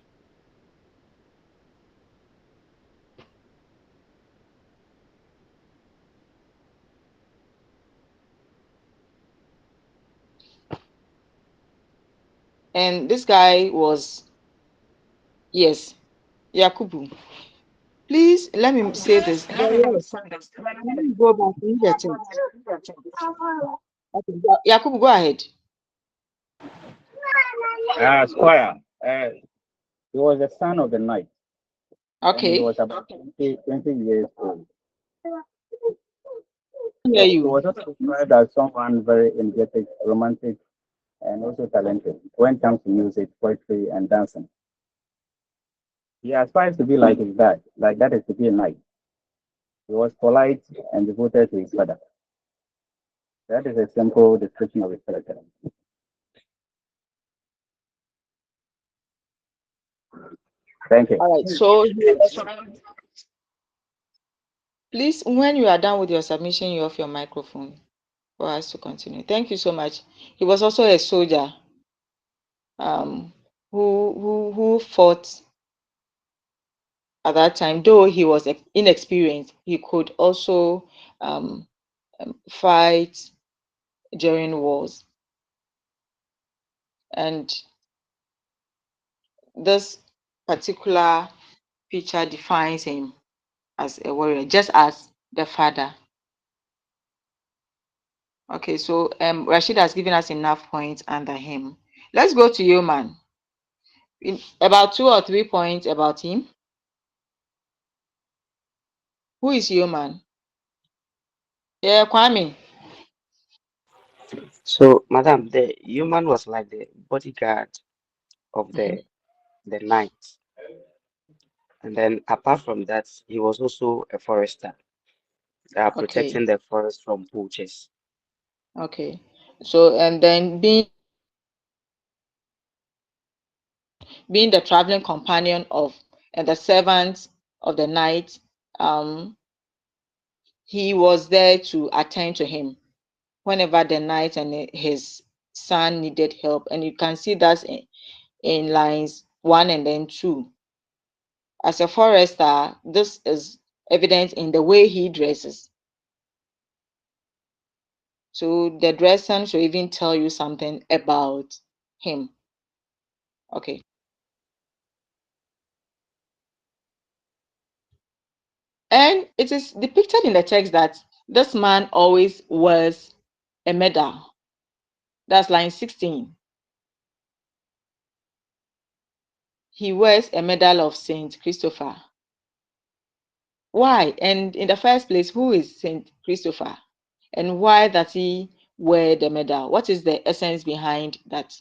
And this guy was, yes, Yakubu. Please let me say this. Can you go back to the text? Okay, Yakubu, go ahead. Squire. He was the son of the knight, and he Okay, was about 20 years old. I hear So he you. was also described as someone very energetic, romantic, and also talented when it comes to music, poetry, and dancing. He aspires to be like his dad, like that is to be a knight. He was polite and devoted to his father. That is a simple description of his character. Thank you. All right. So please, when you are done with your submission, you off your microphone for us to continue. Thank you so much. He was also a soldier, um, who fought at that time, though he was inexperienced, he could also fight during wars. And this particular picture defines him as a warrior, just as the father. Okay, so Rashid has given us enough points under him. Let's go to Yeoman. About 2 or 3 points about him. Who is Yeoman? Yeah, Kwame. So, madam, the human was like the bodyguard of Mhm. the knight. And then apart from that, he was also a forester, Okay, protecting the forest from poachers. okay. So and then being the traveling companion of and the servant of the knight, um, he was there to attend to him whenever the knight and his son needed help. And you can see that in lines 1 and then 2. As a forester, this is evident in the way he dresses. So the dressing should even tell you something about him. Okay. And it is depicted in the text that this man always wears a medal. That's line 16. He wears a medal of Saint Christopher. Why? And in the first place, who is Saint Christopher? And why does he wear the medal? What is the essence behind that?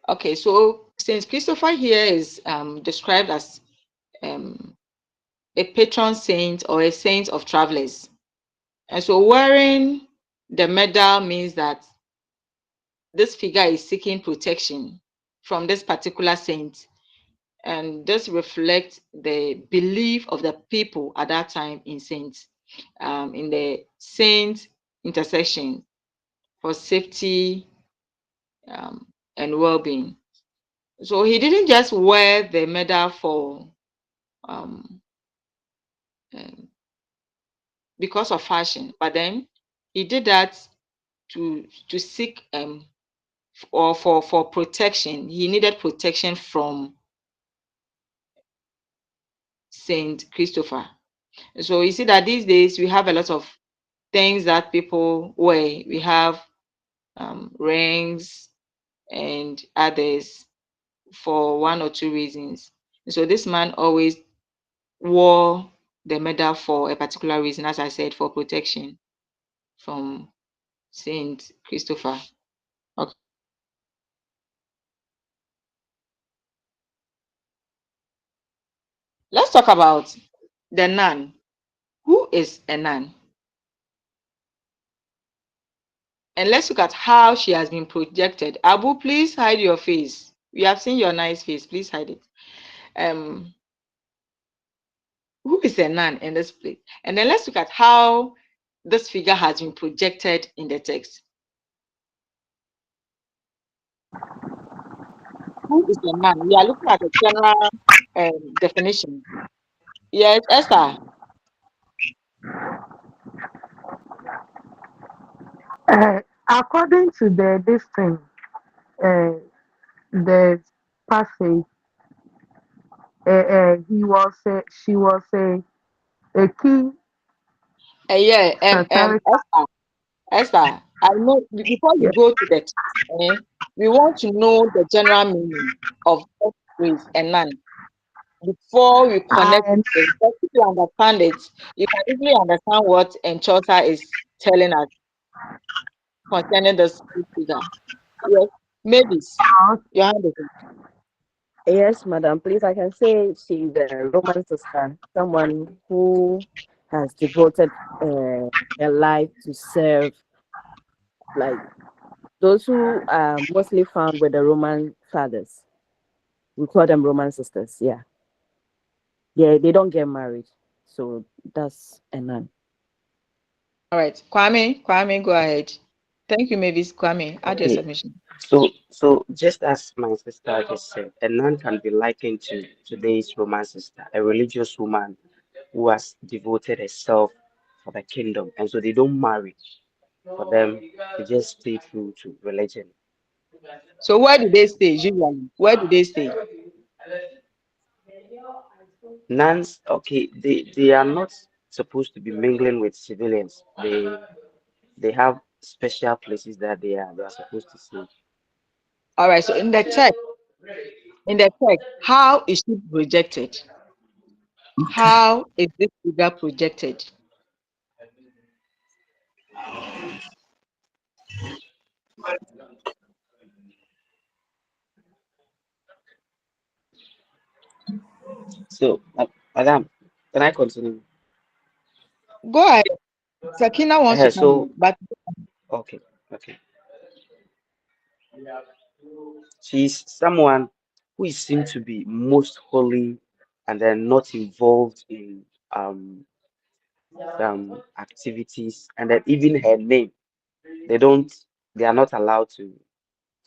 Okay, so Saint Christopher here is described as um, a patron saint or a saint of travelers. And so wearing the medal means that this figure is seeking protection from this particular saint. And this reflects the belief of the people at that time in saints, in the saint intercession for safety and well-being. So he didn't just wear the medal for um, um, because of fashion, but then he did that to seek or for protection. He needed protection from Saint Christopher. So you see that these days we have a lot of things that people wear. We have rings and others for 1 or 2 reasons. So this man always wore the medal for a particular reason, as I said, for protection from Saint Christopher. Okay. Let's talk about the nun. Who is a nun? And let's look at how she has been projected. Abu, please hide your face. We have seen your nice face. Please hide it. Um, who is a nun in this place? And then let's look at how this figure has been projected in the text. Who is a nun? We are looking at a general definition. Yes, Esther. According to this thing, uh, the passage, she was a key Yeah, satirical. Esther, I know before Yeah, you go to the text, we want to know the general meaning of that phrase, a nun, before we connect and it. Because if you understand it, you can easily understand what Chaucer is telling us concerning this figure. Yes, Mavis, your hand is up. Yes, madam. Please, I can say she's a Roman sister, someone who has devoted her life to serve, like those who are mostly found with the Roman fathers. We call them Roman sisters. Yeah, they don't get married, so that's a nun. All right, Kwame, go ahead. Thank you, Mavis. Kwame, add your Okay, submission. so just as my sister just said, a nun can be likened to today's Roman sister, a religious woman who has devoted herself for the kingdom, and so they don't marry. For them, they just stay true to religion. So where do they stay usually? Where do they stay? Nuns, okay, they are not supposed to be mingling with civilians. They have special places that they are supposed to stay. All right. So in the text, how is she projected? How is this figure projected? So, Madam, can I continue? Go ahead. Sakina wants to come So, in, but okay, okay. She's someone who is seen to be most holy and then not involved in some activities, and then even her name, they don't, they are not allowed to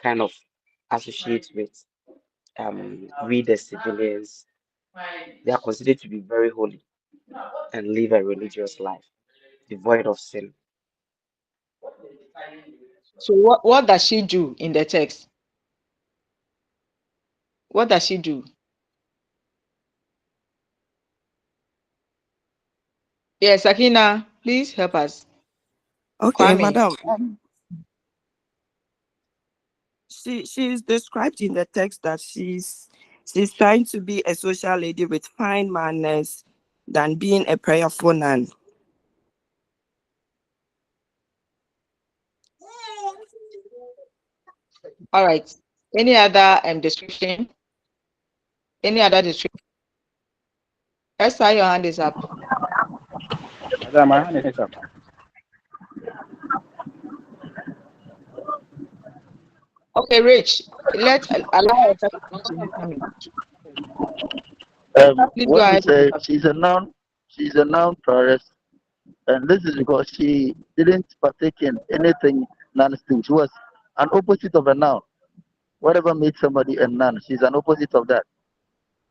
kind of associate with we the civilians. They are considered to be very holy and live a religious life, devoid of sin. so what does she do in the text? What does she do? Yes, Sakina, please help us. Okay, Kwame. madam. She's described in the text that she's trying to be a social lady with fine manners than being a prayerful nun. All right. Any other description? Any other description? Esther, your hand is up. Madam, my hand is up. Okay, Rich. Let's allow Esther to come in. Please go What we ahead with the say, subject. she's a noun tourist, and this is because she didn't partake in anything non-steam. She was an opposite of a noun. Whatever made somebody a nun, she's an opposite of that.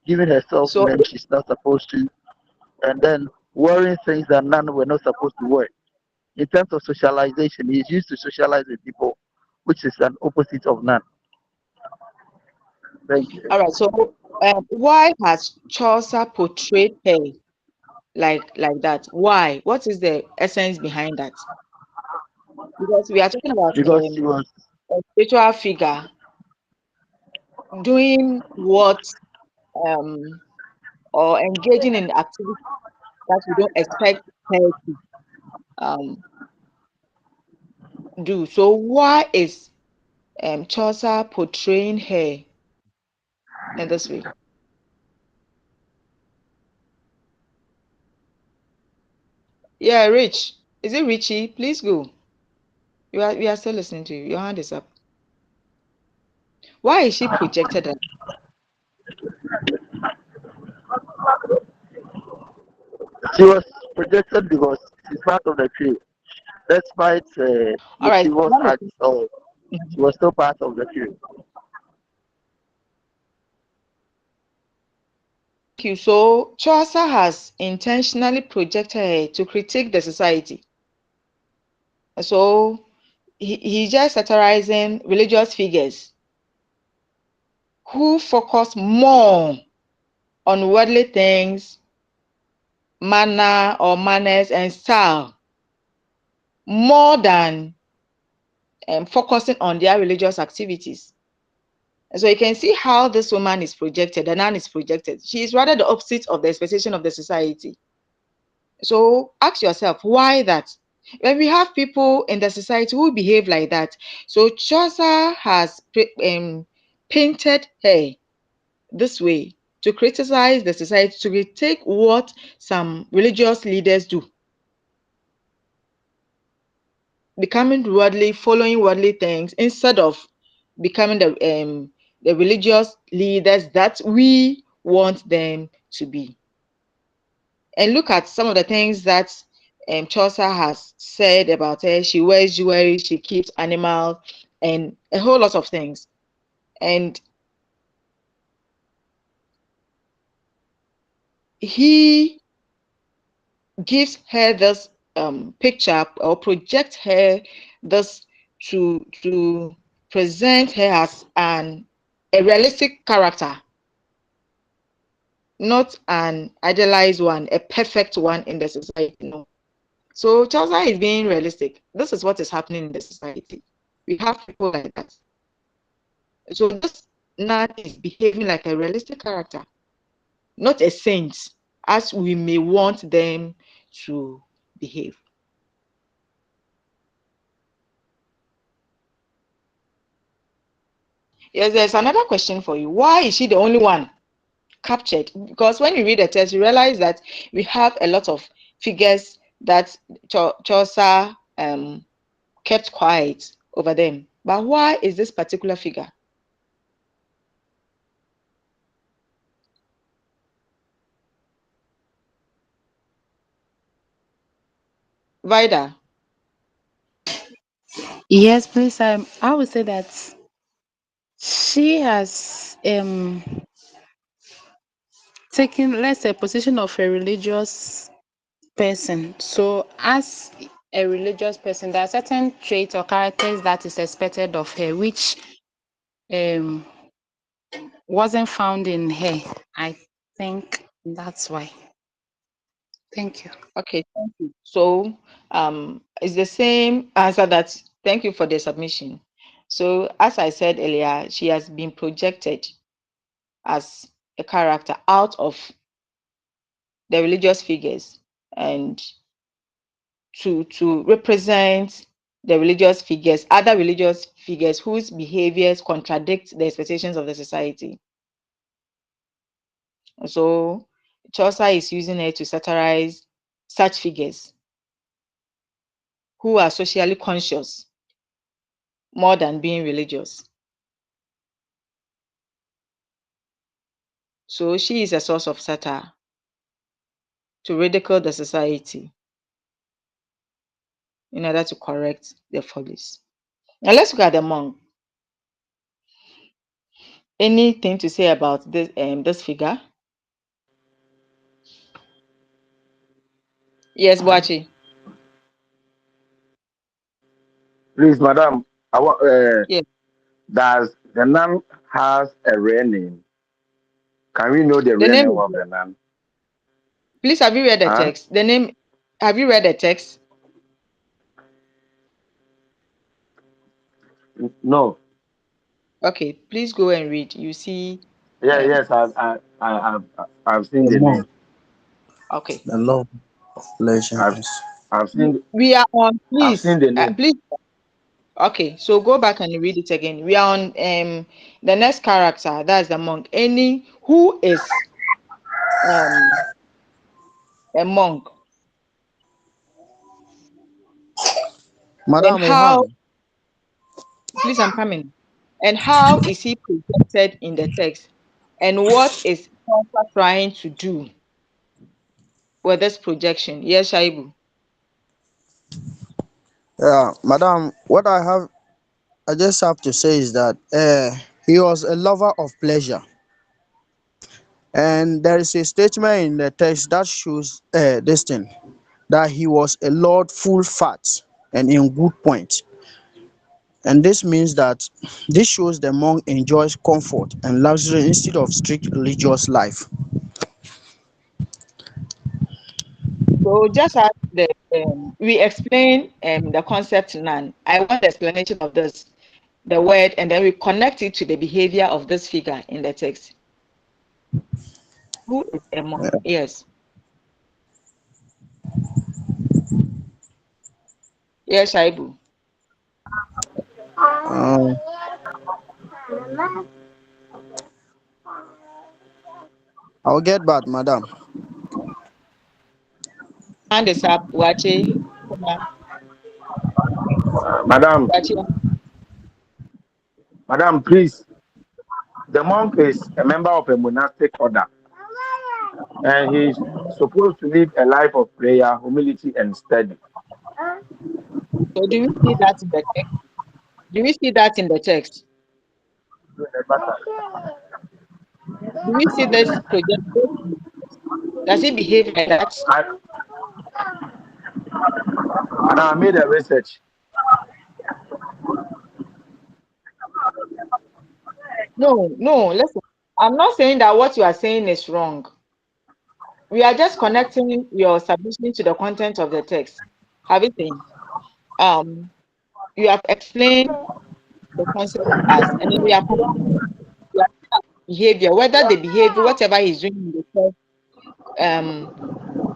Giving herself So, names she's not supposed to, and then wearing things that none were not supposed to wear. In terms of socialization, he's used to socialize with people, which is an opposite of none. Thank you. all right. So, why has Chaucer portrayed her like that? Why? What is the essence behind that? Because we are talking about Because she was a spiritual figure doing what um or engaging in activities that we don't expect her to um do. So why is Chaucer portraying her in this way? Yeah, Rich. Is it Richie? Please go. We are still listening to you. Your hand is up. Why is she projected? she was projected because she's part of the crew. Despite All right. mischievous Let acts, or she was still part of the crew. Thank you. So Chaucer has intentionally projected her to critique the society. So he's just satirizing religious figures who focus more on worldly things, manner or manners and style, more than focusing on their religious activities. And so you can see how this woman is projected, the nun is projected. She is rather the opposite of the expectation of the society. So ask yourself, why that? When we have people in the society who behave like that, so Chaucer has painted her this way to criticize the society, to retake what some religious leaders do, becoming worldly, following worldly things instead of becoming the religious leaders that we want them to be. And look at some of the things that Chaucer has said about her. She wears jewelry, she keeps animals, and a whole lot of things. And he gives her this picture or project her this to present her as a realistic character, not an idealized one, a perfect one in the society. No. So Chaucer is being realistic. This is what is happening in the society. We have people like that. So this nun is behaving like a realistic character, not a saint, as we may want them to behave. Yes, there's another question for you. Why is she the only one captured? Because when you read the text, you realize that we have a lot of figures that Chaucer kept quiet over them. But why is this particular figure? Vida? Yes, please. I would say that she has taken, let's say, position of a religious person. So, as a religious person, there are certain traits or characters that is expected of her, which um wasn't found in her. I think that's why. Thank you. Okay, thank you. So it's the same answer that thank you for the submission. So as I said earlier, she has been projected as a character out of the religious figures and to represent the religious figures, other religious figures whose behaviors contradict the expectations of the society. So Chaucer is using it to satirize such figures who are socially conscious more than being religious. So she is a source of satire to ridicule the society in order to correct the follies. Now let's look at the monk. Anything to say about this figure? Yes, Boachi. Please, madam, Yes. does the nun has a real name? Can we know the The real name name is of there. the nun? Please, have you read the Huh? text? The name, have you read the text? No. Okay, please go and read. You see, Yeah, um, yes, I've seen The the monk, name. okay. the love of pleasure I've is. I've We seen we are on, I've please, seen the name. please. Okay, so go back and read it again. We are on the next character, that's the monk. Any who is um a monk and Madam, a how, hand. please, I'm coming. And how is he projected in the text? And what is Papa trying to do with this projection? Yes, Shaibu. Yeah, madam, what I just have to say is that he was a lover of pleasure. And there is a statement in the text that shows this thing, that he was a lord full fat and in good point. And this means that this shows the monk enjoys comfort and luxury instead of strict religious life. So just as we explain the concept none, I want the explanation of this, the word, and then we connect it to the behavior of this figure in the text. Who is a monk? Yes. Yes, Shaibu. Um, I'll get back, madam. Hand is up, Wache. Madam, Wache. please. The monk is a member of a monastic order. And he's supposed to live a life of prayer, humility, and study. So do we see that in the text? Do we see that in the text? Do we see this project? Does he behave like that? I, and I made a research. No, no, listen. I'm not saying that what you are saying is wrong. We are just connecting your submission to the content of the text. Have you seen? Um, you have explained the concept to us, and then we are connecting their behavior, whether the behavior, whatever he's doing in the text,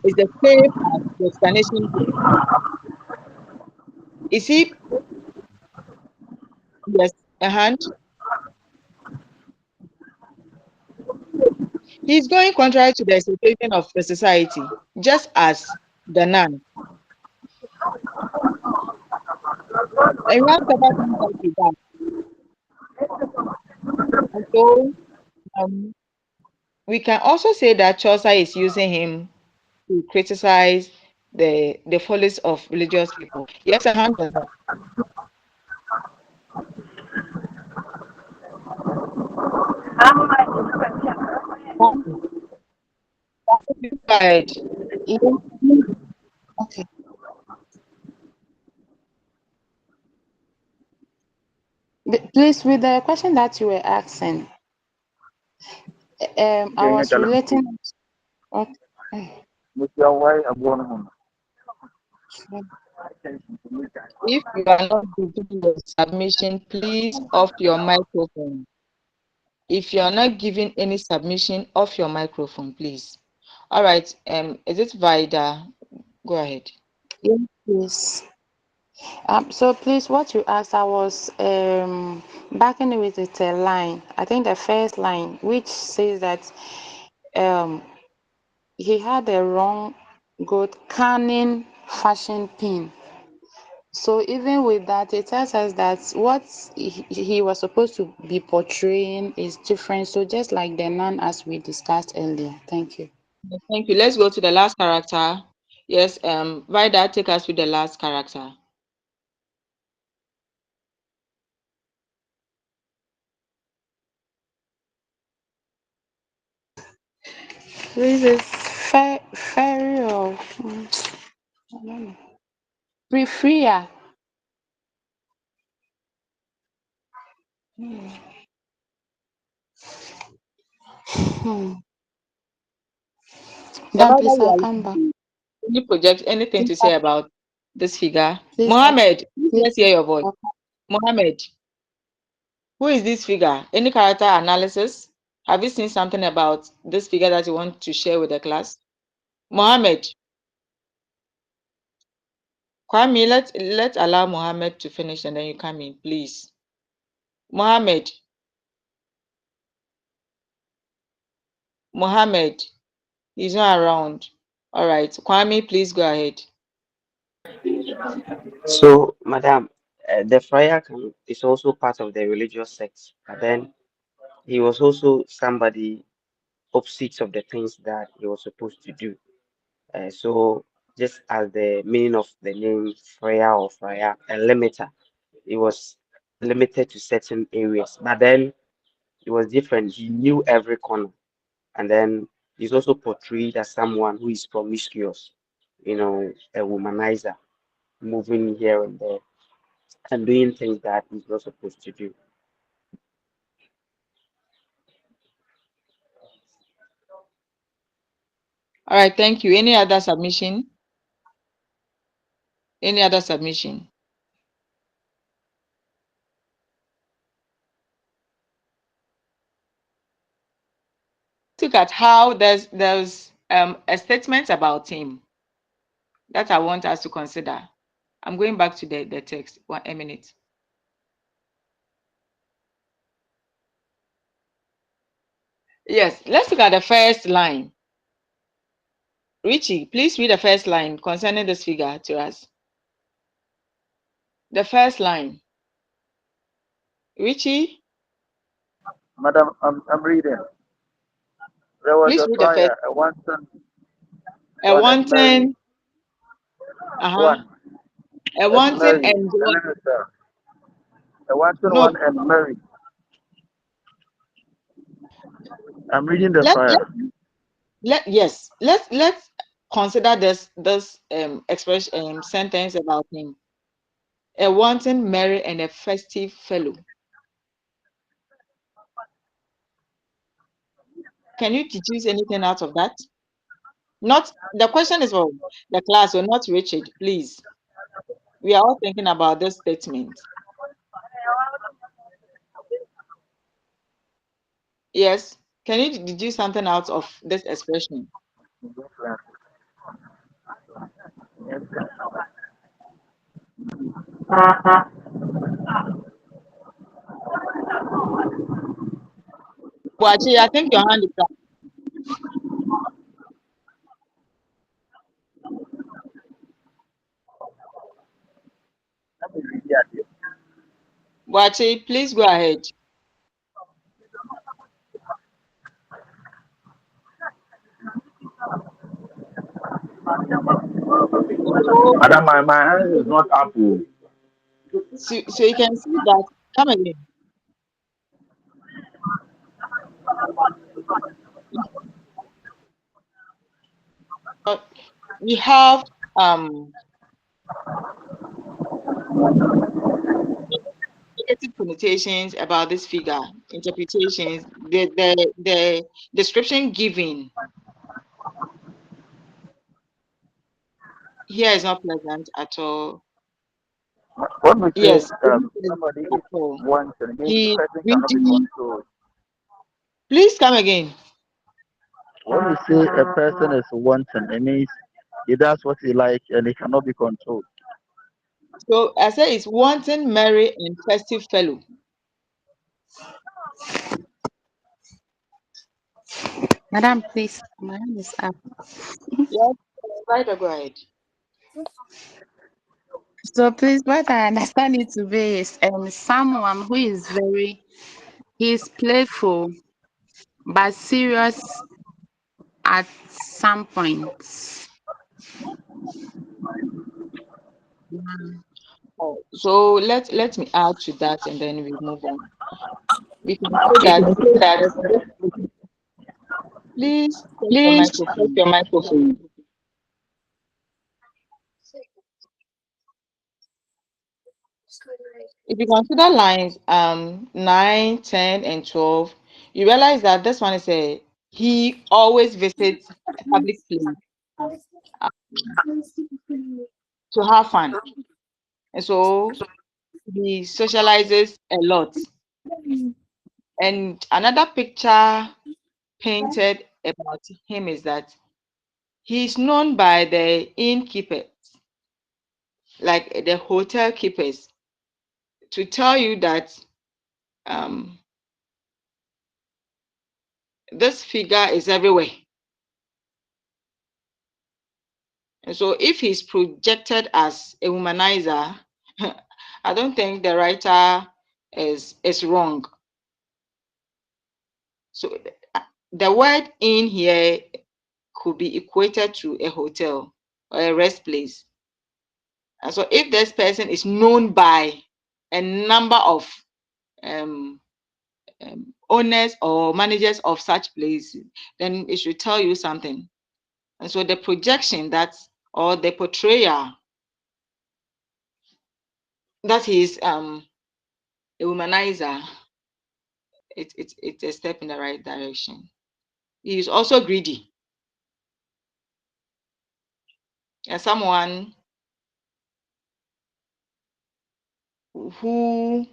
is the same as the explanation given. Is he, yes, a hand? He's going contrary to the expectation of the society, just as the nun. And we have several things that he does. And so um, we can also say that Chaucer is using him to criticize the follies of religious people. Yes, a hand on that. Right. Yeah. Okay. Please, with the question that you were asking, I was relating. Okay. If you are not giving your submission, please off your microphone. If you are not giving any submission, off your microphone, please. All right. Is it Vida? Go ahead. Yes, please. So please, what you asked, I was backing it with a line. I think the first line, which says that um he had a wrong, good, cunning fashion pin. So even with that, it tells us that what he was supposed to be portraying is different. So just like the nun, as we discussed earlier. Thank you. Thank you. Let's go to the last character. Yes, Vida, take us with the last character. This is fairy or I don't know. Freer. Hmm. The Then Bible please, you I'll are come looking back. to, any project, anything Please, to say about this figure? please, Mohammed, please please, let's hear your voice. I'll Mohammed, who is this figure? Any character analysis? Have you seen something about this figure that you want to share with the class? Mohammed, Kwame, let allow Mohammed to finish and then you come in, please. Mohammed, Mohammed, he's not around. All right, Kwame, please go ahead. So, Madam, the friar is also part of the religious sect, but then he was also somebody opposite of the things that he was supposed to do. So, just as the meaning of the name friar or friar, a limiter, it was limited to certain areas, but then it was different. He knew every corner, and then he's also portrayed as someone who is promiscuous, a womanizer, moving here and there and doing things that he's not supposed to do. All right, thank you. Any other submission? Any other submission? Look at how there's a statement about him that I want us to consider. I'm going back to the text. A minute. Yes, let's look at the first line. Richie, please read the first line concerning this figure to us. The first line. Richie? Madam, I'm reading. There was Please a read the first. friar, a wanton A one and Mary. wanton, uh-huh. One. A That's wanton Mary. and And what? then it's a wanton No, one and Mary. I'm reading the let friar. let yes, let's consider this expression sentence about him. A wanton, merry, and a festive fellow. Can you deduce anything out of that? Not the question is for the class, or not Richard, please. We are all thinking about this statement. Yes. Can you deduce something out of this expression? Well, actually, I think your hand is up. Boachi, please go ahead. So, Madam, my hand is not up. Oh. so you can see that. Come again. Uh, We have um negative connotations about this figure, interpretations. The description given here is not pleasant at all. When we say Yes, it's not pleasant somebody at is all. wanton, it means the He person cannot be greedy. controlled. Please come again. When we say a person is wanton, it means he does what he likes and he cannot be controlled. So I say it's wanton, merry, and festive fellow. Madam, please, my hand is up. Yes, right, go ahead. So please, what I understand it to be is someone who is he's playful but serious at some points. Oh, so let me add to that and then we move on. We can say We that can say this that person, please take your please take microphone. your microphone. If you consider lines 9, 10, and 12, you realize that this one is a he always visits a public place uh, to have fun. And so he socializes a lot. And another picture painted about him is that he's known by the innkeepers, like the hotel keepers, to tell you that um, this figure is everywhere. And so if he's projected as a womanizer, I don't think the writer is wrong. So the word in here could be equated to a hotel or a rest place. And so if this person is known by a number of um, owners or managers of such places, then it should tell you something. And so the projection that or the portrayal that he is a womanizer, it's a step in the right direction. He is also greedy and someone who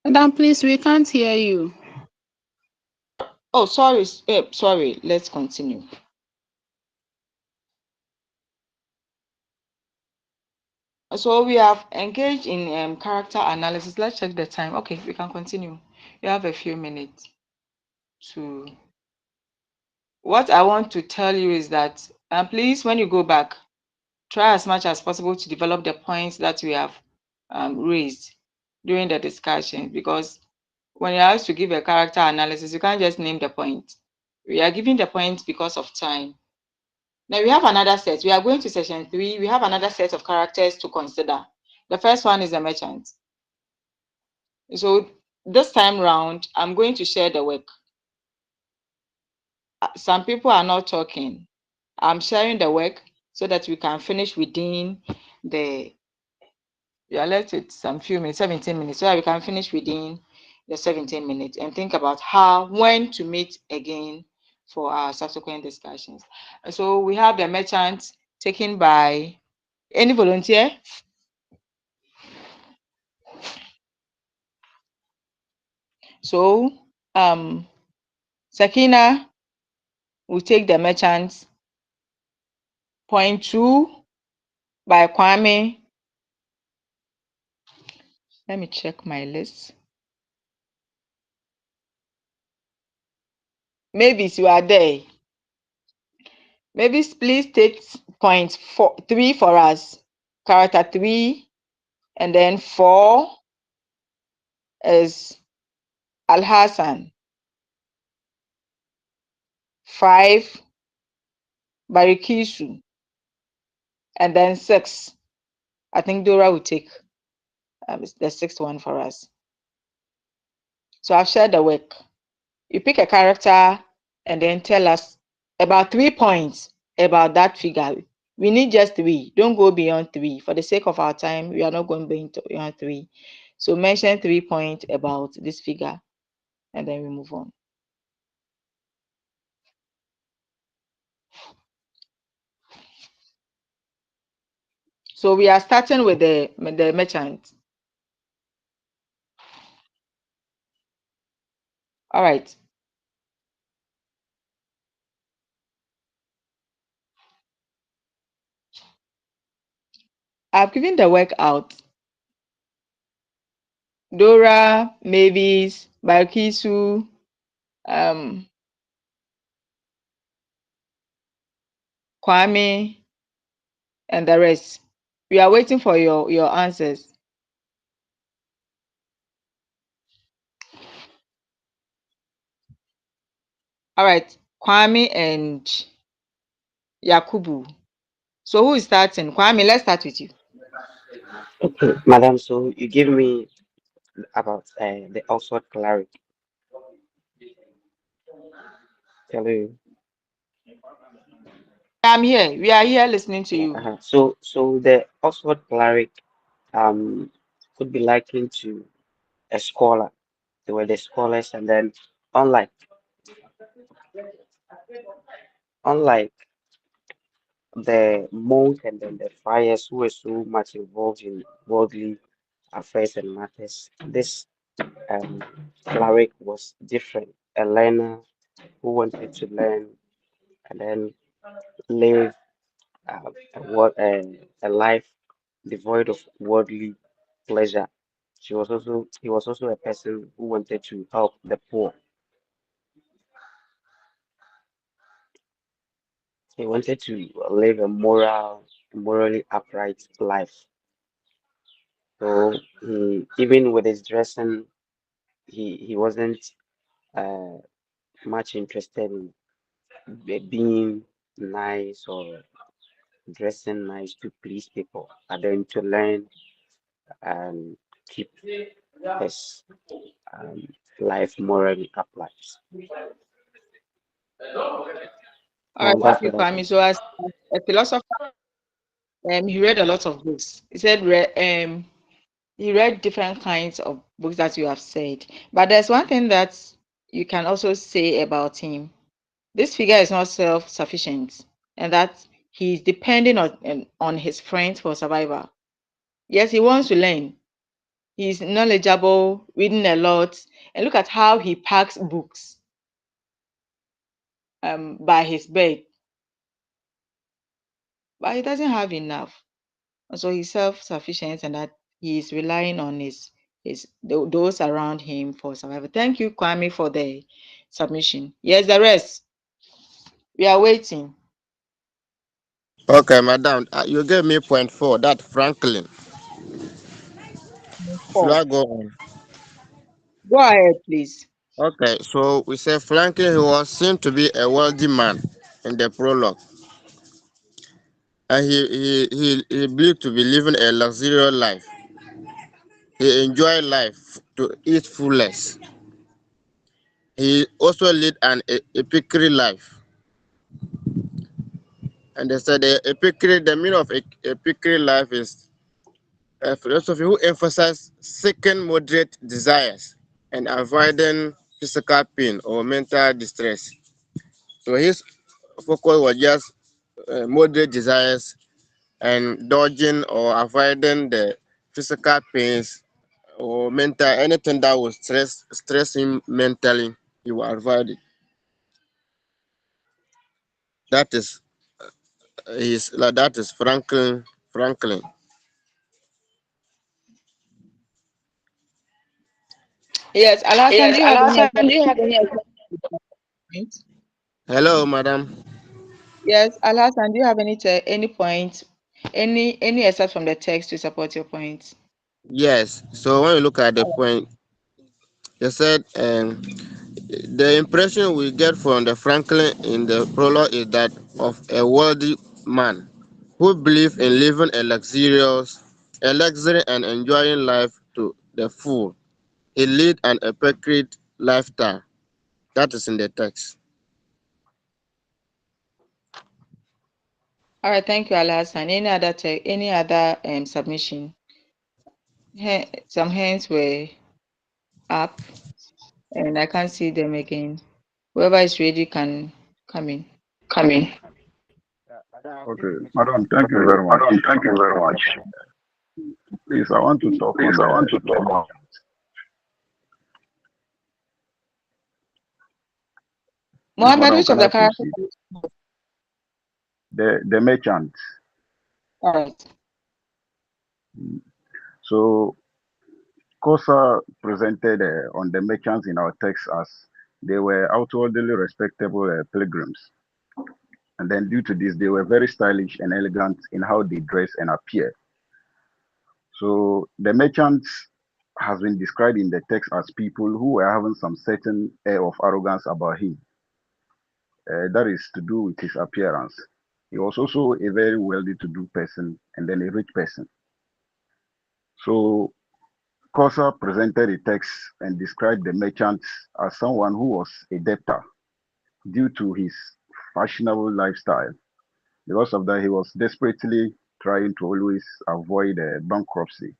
Madam, please, we can't hear you. oh sorry, let's continue. All So we have engaged in character analysis. Let's check the time. Okay, we can continue. You have a few minutes to. What I want to tell you is that, and please, when you go back, try as much as possible to develop the points that we have raised during the discussion, because when you're asked to give a character analysis, you can't just name the point. We are giving the point because of time. Now we have another set. We are going to session 3. We have another set of characters to consider. The first one is the merchant. So this time round, I'm going to share the work. Some people are not talking. I'm sharing the work so that we can finish within the, you are left with some few minutes, 17 minutes, so that we can finish within the 17 minutes and think about when to meet again for our subsequent discussions. So we have the merchant taken by any volunteer. So Sakina will take the merchant. Point 2 by Kwame. Let me check my list. Maybe you are there. Maybe please take point 3 for us. Character 3, and then 4 is Al Hassan. 5, Barikisu. And then 6, I think Dora will take the 6th one for us. So I've shared the work. You pick a character and then tell us about 3 points about that figure. We need just 3. Don't go beyond 3. For the sake of our time, we are not going beyond 3. So mention 3 points about this figure, and then we move on. So we are starting with the merchant. All right. I've given the work out. Dora, Mavis, Barkisu, Kwame, and the rest. We are waiting for your answers. All right, Kwame and Yakubu. So who is starting? Kwame, let's start with you. Okay, madam. So you give me about the Oxford cleric. Tell you. I'm here. We are here listening to you. So the Oxford cleric could be likened to a scholar. They were the scholars, and then unlike unlike the monk and then the friars who were so much involved in worldly affairs and matters, this um cleric was different. A learner who wanted to learn and then live a life devoid of worldly pleasure. He was also a person who wanted to help the poor. He wanted to live a morally upright life. So even with his dressing, he wasn't uh, much interested in being nice or dressing nice to please people, but then to learn and keep his um, life morally upright. All right, thank That's you, what I can Kwame. say. So as a philosopher, he read a lot of books. He read different kinds of books that you have said. But there's one thing that you can also say about him. This figure is not self-sufficient, and that he's depending on his friends for survival. Yes, he wants to learn. He's knowledgeable, reading a lot, and look at how he packs books by his bed. But he doesn't have enough. So he's self-sufficient and that he is relying on those around him for survival. Thank you, Kwame, for the submission. Yes, the rest. We are waiting. Okay, madam, you gave me point four. That Franklin. Should Four. I go on? Go ahead, please. Okay, so we say Franklin, he was seen to be a wealthy man in the prologue, and he believed to be living a luxurious life. He enjoyed life to its fullest. He also led an Epicurean life. And they said the meaning of Epicurean life is a philosophy who emphasizes seeking moderate desires and avoiding physical pain or mental distress. So his focus was just moderate desires and dodging or avoiding the physical pains or mental anything that will stress him mentally. He will avoid it. That is that is Franklin. Yes, Alasan, do Yes, you have any Alasan, extra do you have any point? Hello, madam. Yes, Alasan, do you have any point, any excerpt from the text to support your point? Yes. So when you look at the point, you said the impression we get from the Franklin in the prologue is that of a wealthy man who believes in living a luxury and enjoying life to the full. He lead an Epicure lifestyle. That is in the text. All right, thank you, Alasan. Any other submission? Some hands were up, and I can't see them again. Whoever is ready can come in. Coming. Okay, madam, thank you very much. Madam, thank you very much. Please, I want to talk Please, on I want to the talk on please, Mohammed, madam, which of can the I characters? proceed? The merchant. All right. So Kosa presented on the merchants in our text as they were outwardly respectable pilgrims, and then due to this, they were very stylish and elegant in how they dress and appear. So the merchants has been described in the text as people who were having some certain air of arrogance about him. That is to do with his appearance. He was also a very well-to-do person and then a rich person. So Kosa presented a text and described the merchant as someone who was a debtor due to his fashionable lifestyle. Because of that, he was desperately trying to always avoid bankruptcy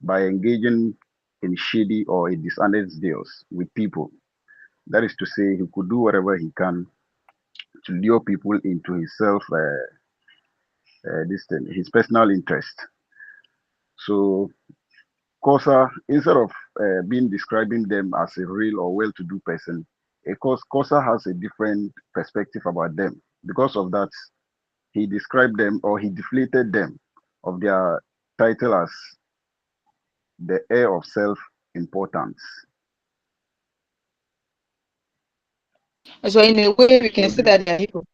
by engaging in shady or in dishonest deals with people. That is to say, he could do whatever he can to lure people into his personal interest. So Kosa, instead of being describing them as a real or well-to-do person, of course, Kosa has a different perspective about them. Because of that, he described them or he deflated them of their title as the heir of self-importance. So in a way, we can So, say that they are hypocrites.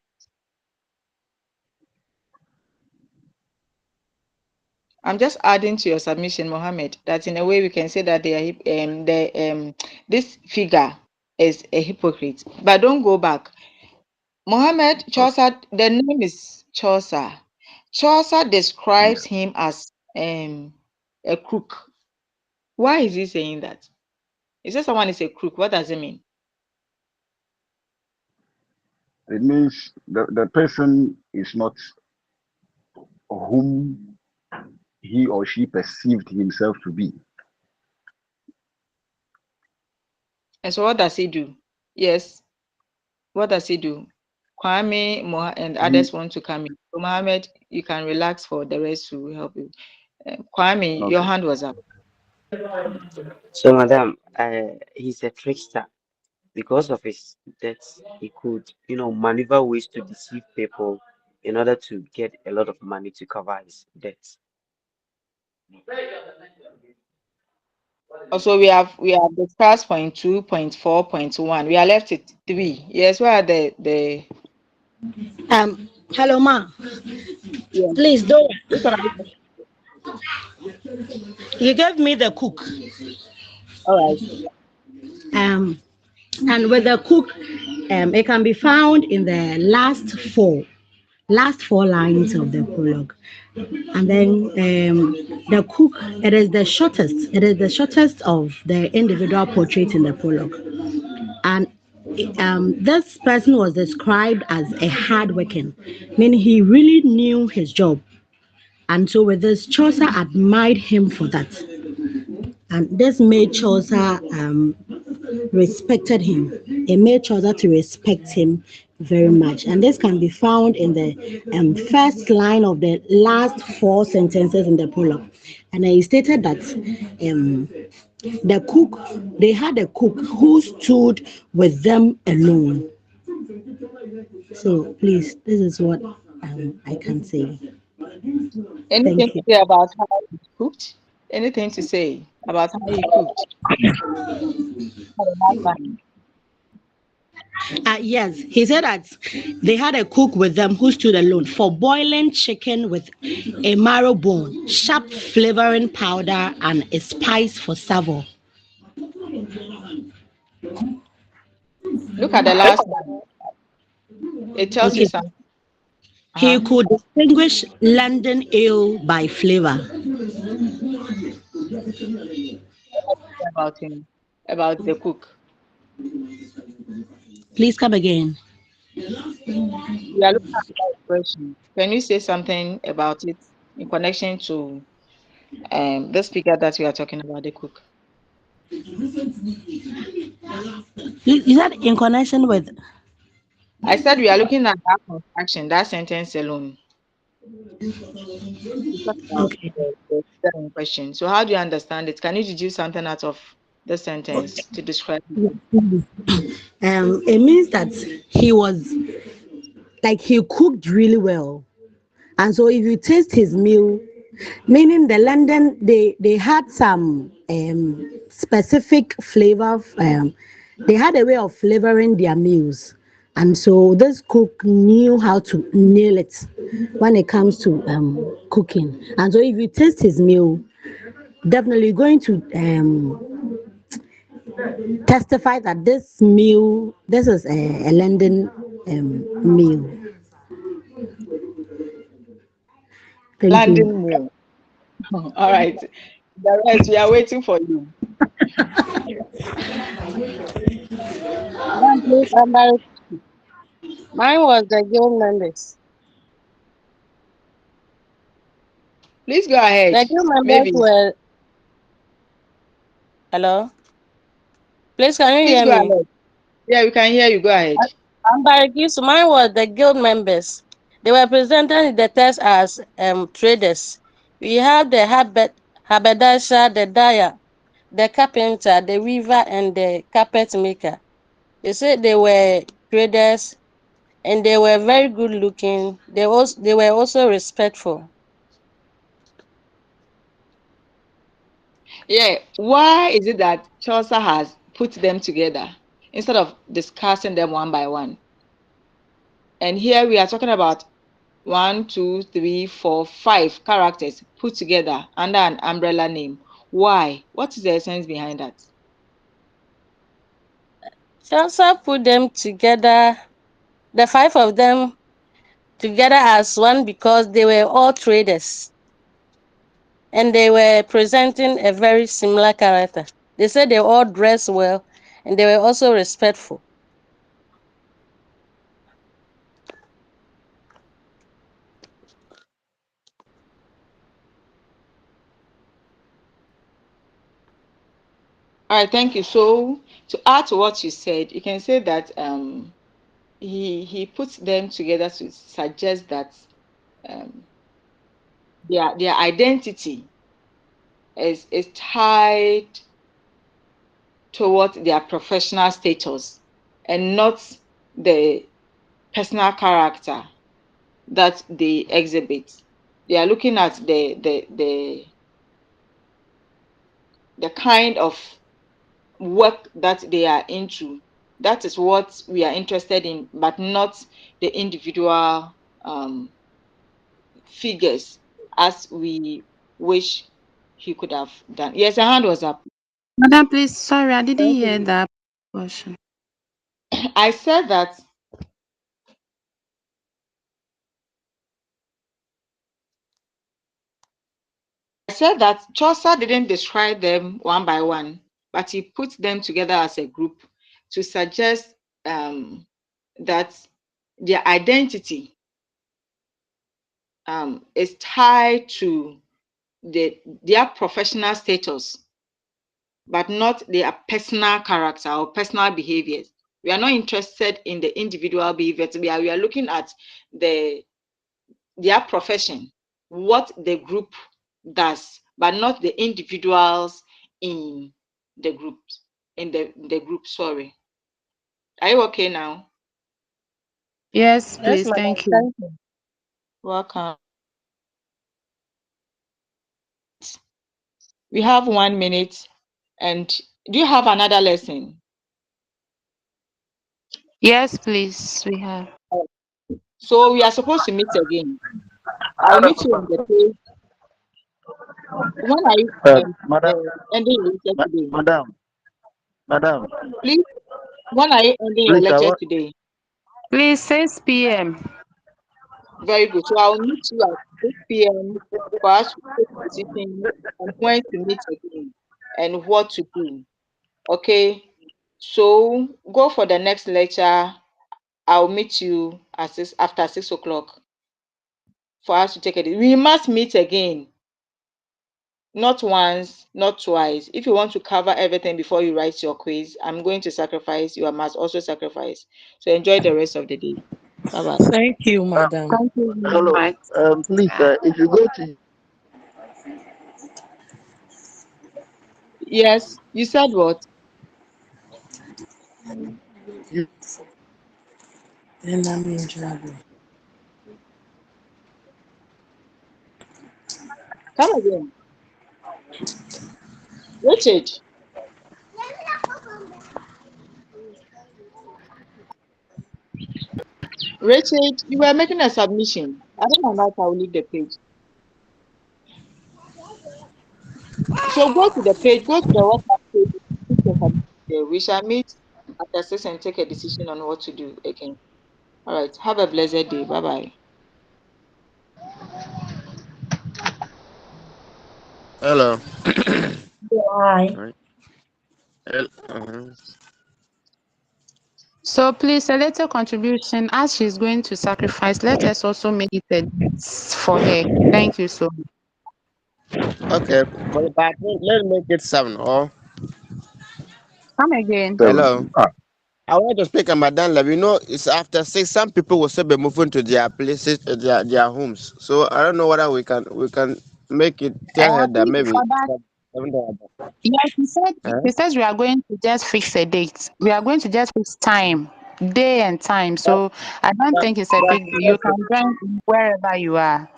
I'm just adding to your submission, Mohammed, that in a way we can say that they are this figure is a hypocrite. But don't go back. Mohammed okay, Chaucer, the name is Chaucer. Chaucer describes yeah. him as a crook. Why is he saying that? He says someone is a crook. What does it mean? It means the person is not whom he or she perceived himself to be. And so what does he do? Yes, what does he do? Kwame and He others want to come in. So Mohammed, you can relax for the rest to help you. Kwame, your okay. hand was up. So, madam, he's a trickster. Because of his debts, he could, maneuver ways to deceive people in order to get a lot of money to cover his debts. Also, we have discussed point two, point four, point one. We are left with three. Yes, where are the Hello, ma. yeah. Please, Dora. Which one are you talking- You gave me the cook. All right. Um, and with the cook, it can be found in the last four lines of the prologue. And then the cook, it is the shortest. It is the shortest of the individual portraits in the prologue. And this person was described as a hardworking, meaning he really knew his job. And so with this, Chaucer admired him for that. And this made Chaucer respected him. It made Chaucer to respect him very much. And this can be found in the first line of the last four sentences in the prologue. And he stated that um, the cook, they had a cook who stood with them alone. So please, this is what I can say. Anything Thank to you. say about how he cooked? Anything to say about how he cooked? For the last time. Yes, he said that they had a cook with them who stood alone for boiling chicken with a marrow bone, sharp flavoring powder, and a spice for savour. Look at the last line. It tells you Okay. something. He Uh-huh. could distinguish London ale by flavour. About him, about the cook. Please come again. We are looking at that question. Can you say something about it in connection to the speaker that we are talking about, the cook? Is that in connection with? I said we are looking at that construction, that sentence alone. We talked about Okay. the figure in question. So how do you understand it? Can you deduce something out of the sentence to describe it? It means that he was like he cooked really well, and so if you taste his meal, meaning the London, they had some specific flavor. They had a way of flavoring their meals, and so this cook knew how to nail it when it comes to cooking. And so if you taste his meal, definitely going to testify that this is a London meal. Thank you. Landing meal. All right. The rest, we are waiting for you. Madam, please, mine was the guild members. Please go ahead. The guild members Maybe. were, hello? Please, can you Please hear go me? ahead. Yeah, we can hear you. Go ahead. Ambarikis, mine was the guild members. They were presented in the text as traders. We have the haberdasher, the dyer, the carpenter, the weaver, and the carpet maker. They said they were traders and they were very good looking. They were also respectful. Yeah. Why is it that Chaucer has put them together instead of discussing them one by one? And here we are talking about one, two, three, four, five characters put together under an umbrella name. Why? What is the essence behind that? Chelsea put them together, the five of them together as one because they were all traders and they were presenting a very similar character. They said they all dressed well and they were also respectful. All right, thank you. So to add to what you said, you can say that he puts them together to suggest that um, their identity is tied towards their professional status and not the personal character that they exhibit. They are looking at the the kind of work that they are into. That is what we are interested in, but not the individual figures as we wish he could have done. Yes, a hand was up. Madam, please, sorry, I didn't hear that question. I said that Chaucer didn't describe them one by one, but he put them together as a group to suggest that their identity is tied to their professional status, but not their personal character or personal behaviors. We are not interested in the individual behaviors. We are looking at their profession, what the group does, but not the individuals in the group. In the group, sorry. Are you okay now? Yes, Yes, please, madam. thank you. Thank you. Welcome. We have 1 minute. And do you have another lesson? Yes, please, we have. So we are supposed to meet again. I'll meet you on the page. When are you Madam, ending your lecture today? madam, madam, Please, when are you ending your please, I lecture want. today? Please, 6 p.m. Very good. So I'll meet you at 6 p.m. for us to take a decision on when to meet again and what to do. Okay. So go for the next lecture. I'll meet you at after 6 o'clock for us to take it. We must meet again, not once, not twice. If you want to cover everything before you write your quiz, I'm going to sacrifice. You must also sacrifice. So enjoy the rest of the day. Bye bye. Thank you, madam. Thank you very Hello, much. please, if you go to Yes, you said what? you, And I'm in trouble. Come again. Richard, Richard, you were making a submission. I don't know if I will leave the page. So go to the page, go to the WhatsApp page. Put your submission there. We shall meet after 6 and take a decision on what to do again. All right. Have a blessed day. Bye bye. Hello. Bye. Right. Uh-huh. So please, a little contribution as she's going to sacrifice. Let us also make it a date for her. Thank you so much. Okay, but let's make it 7. Oh, Come again. hello. 7. Ah, I want to speak on Madam Love. It's after 6. Some people will still be moving to their places, their homes. So I don't know whether we can make it. Tell I her that think maybe. for that, yes, he says we are going to just fix a date. We are going to just fix time, day and time. That, So I don't that, think it's a big deal. You that's can join wherever you are.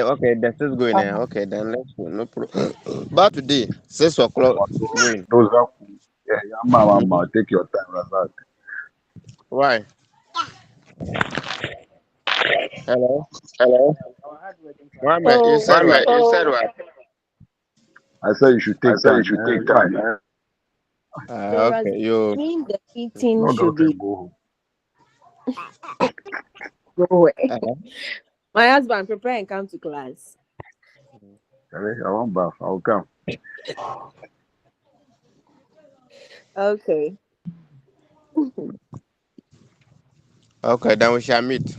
okay. That's just going there. Okay, then let's go. No problem. But today, 6 o'clock going. those are cool. Yeah, yeah, Mhm. take your time, Razak. Why? Hello, Hello. Mohammed. You Oh, said Mohammed, what? you said what? I said you should I take said you time, should take man. Why? time, man. So, Okay. You. Razin, the meeting Log should out be and go home. go away. Uh, My husband, prepare and come to class. Charlie, I want bath. I'll come. Okay. okay. Then we shall meet.